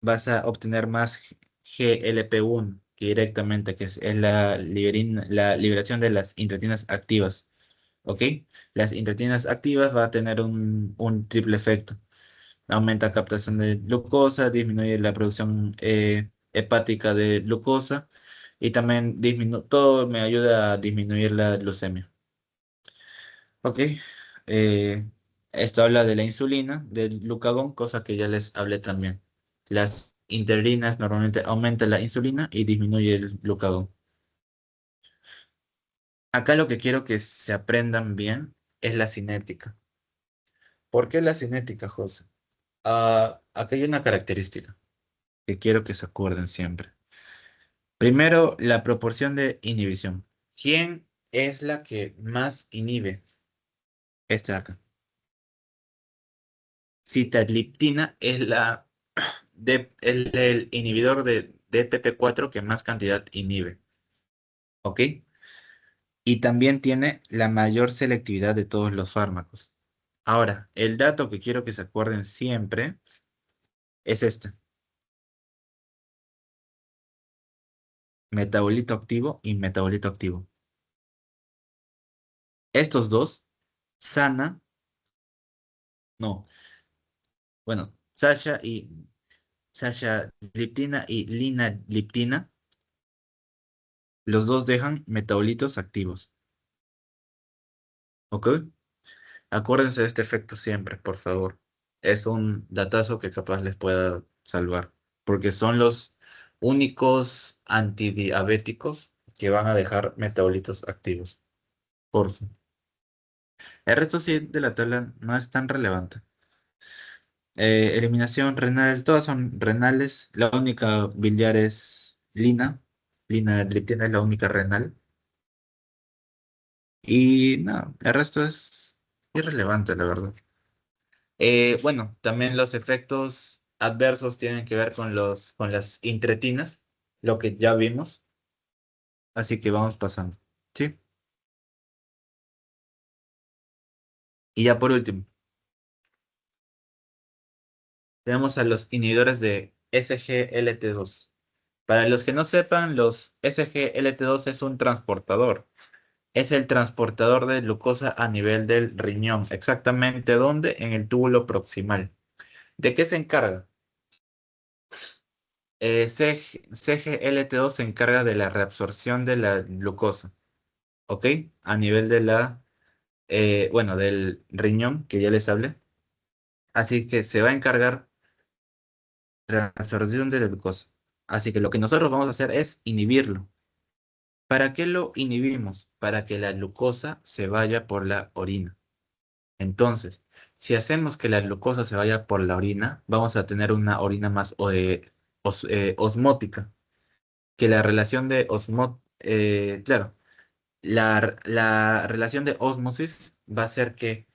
vas a obtener más GLP1 que directamente, que es la liberación de las intretinas activas. ¿Ok? Las intretinas activas va a tener un triple efecto. Aumenta captación de glucosa, disminuye la producción hepática de glucosa y también todo me ayuda a disminuir la glucemia. ¿Ok? eh, Esto habla de la insulina, del glucagón, cosa que ya les hablé también. Las integrinas normalmente aumentan la insulina y disminuye el glucagón. Acá lo que quiero que se aprendan bien es la cinética. ¿Por qué la cinética, José? Acá hay una característica que quiero que se acuerden siempre. Primero, la proporción de inhibición. ¿Quién es la que más inhibe? Esta de acá. Sitagliptina es el inhibidor de DPP4 que más cantidad inhibe. ¿Ok? Y también tiene la mayor selectividad de todos los fármacos. Ahora, el dato que quiero que se acuerden siempre es este. Metabolito activo y metabolito activo. Estos dos, Sana, no, bueno, Sasha Liptina y Lina Liptina, los dos dejan metabolitos activos. ¿Ok? Acuérdense de este efecto siempre, por favor. Es un datazo que capaz les pueda salvar, porque son los únicos antidiabéticos que van a dejar metabolitos activos. Por fin. El resto sí de la tabla no es tan relevante. Eliminación renal, todas son renales. La única biliar es Lina. Lina Liptina es la única renal. Y no, el resto es irrelevante, la verdad. Bueno, también los efectos adversos tienen que ver con las incretinas, lo que ya vimos. Así que vamos pasando. ¿Sí? Y ya por último, tenemos a los inhibidores de SGLT2. Para los que no sepan, los SGLT2 es un transportador. Es el transportador de glucosa a nivel del riñón. ¿Exactamente dónde? En el túbulo proximal. ¿De qué se encarga? CGLT2 se encarga de la reabsorción de la glucosa, ¿ok? A nivel de bueno, del riñón, que ya les hablé. Así que se va a encargar de la reabsorción de la glucosa. Así que lo que nosotros vamos a hacer es inhibirlo. ¿Para qué lo inhibimos? Para que la glucosa se vaya por la orina. Entonces, si hacemos que la glucosa se vaya por la orina, vamos a tener una orina más osmótica. Que la relación de claro, la relación de ósmosis va a hacer que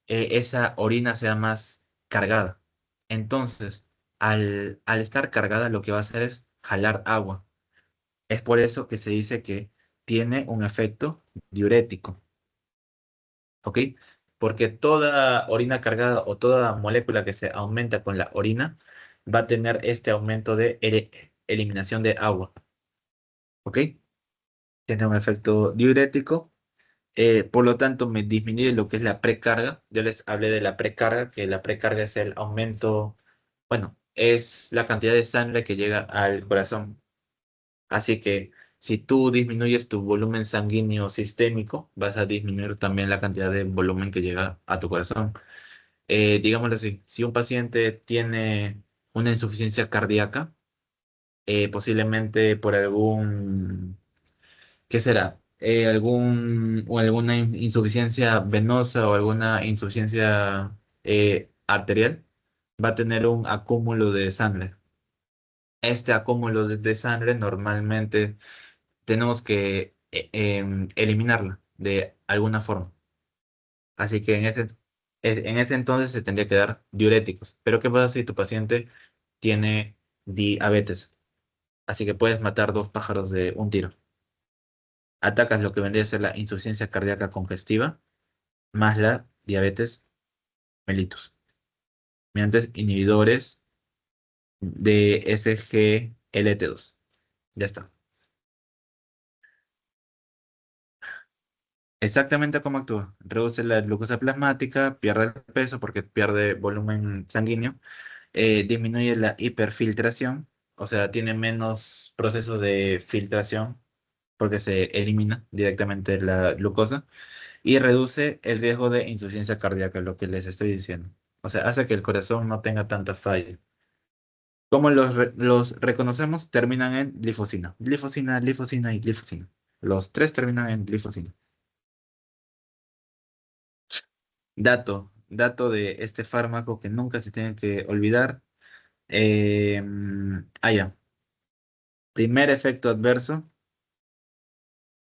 esa orina sea más cargada. Entonces, al estar cargada, lo que va a hacer es jalar agua. Es por eso que se dice que tiene un efecto diurético, ¿ok? Porque toda orina cargada o toda molécula que se aumenta con la orina va a tener este aumento de eliminación de agua, ¿ok? Tiene un efecto diurético. Por lo tanto, me disminuye lo que es la precarga. Yo les hablé de la precarga, que la precarga es el aumento, bueno, es la cantidad de sangre que llega al corazón. Así que si tú disminuyes tu volumen sanguíneo sistémico, vas a disminuir también la cantidad de volumen que llega a tu corazón. Digámoslo así, si un paciente tiene una insuficiencia cardíaca, posiblemente por ¿qué será? O alguna insuficiencia venosa o alguna insuficiencia arterial, va a tener un acúmulo de sangre. Este acúmulo de sangre normalmente tenemos que eliminarla de alguna forma. Así que en ese entonces se tendría que dar diuréticos. Pero ¿qué pasa si tu paciente tiene diabetes? Así que puedes matar dos pájaros de un tiro. Atacas lo que vendría a ser la insuficiencia cardíaca congestiva más la diabetes mellitus mediante inhibidores de SGLT2. Ya está. Exactamente cómo actúa. Reduce la glucosa plasmática, pierde el peso porque pierde volumen sanguíneo, disminuye la hiperfiltración, o sea, tiene menos proceso de filtración porque se elimina directamente la glucosa y reduce el riesgo de insuficiencia cardíaca, lo que les estoy diciendo. O sea, hace que el corazón no tenga tanta falla. ¿Cómo los reconocemos? Terminan en glifosina. Glifosina, glifosina y glifosina. Los tres terminan en glifosina. Dato de este fármaco que nunca se tiene que olvidar. Ya. Primer efecto adverso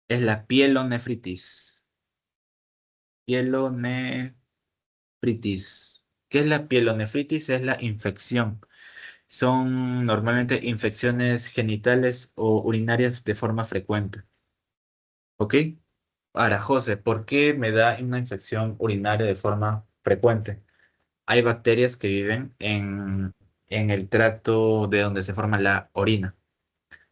es la pielonefritis. Pielonefritis. ¿Qué es la pielonefritis? Es la infección. Son normalmente infecciones genitales o urinarias de forma frecuente. ¿Ok? Ahora, José, ¿por qué me da una infección urinaria de forma frecuente? Hay bacterias que viven en el tracto de donde se forma la orina.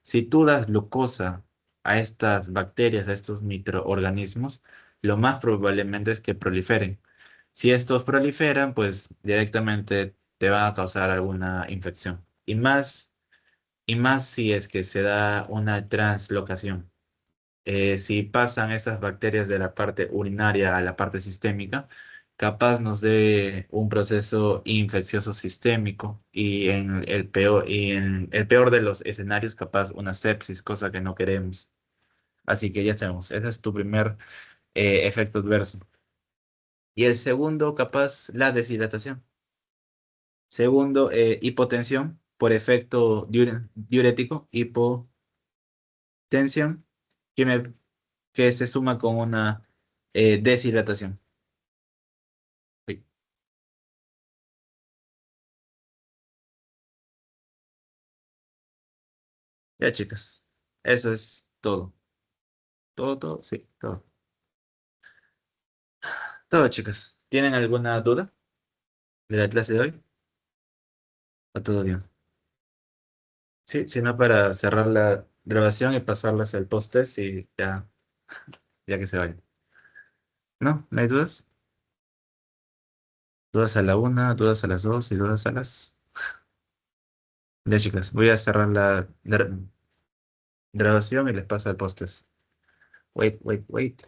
Si tú das glucosa a estas bacterias, a estos microorganismos, lo más probablemente es que proliferen. Si estos proliferan, pues directamente te van a causar alguna infección. Y más si es que se da una translocación. Si pasan estas bacterias de la parte urinaria a la parte sistémica, capaz nos dé un proceso infeccioso sistémico y en el peor de los escenarios, capaz una sepsis, cosa que no queremos. Así que ya sabemos, ese es tu primer efecto adverso. Y el segundo, capaz, la deshidratación. Segundo, hipotensión por efecto diurético, hipotensión, que, que se suma con una deshidratación. Uy, ya, chicas, eso es todo. Todo, todo, sí, todo. Todo, chicas. ¿Tienen alguna duda de la clase de hoy? ¿O todo bien? Sí, sino para cerrar la grabación y pasarlas al post-test y ya que se vayan. ¿No? ¿No hay dudas? Dudas a la una, dudas a las dos y dudas a las... Ya, chicas, voy a cerrar la grabación y les paso el post. Wait, wait, wait.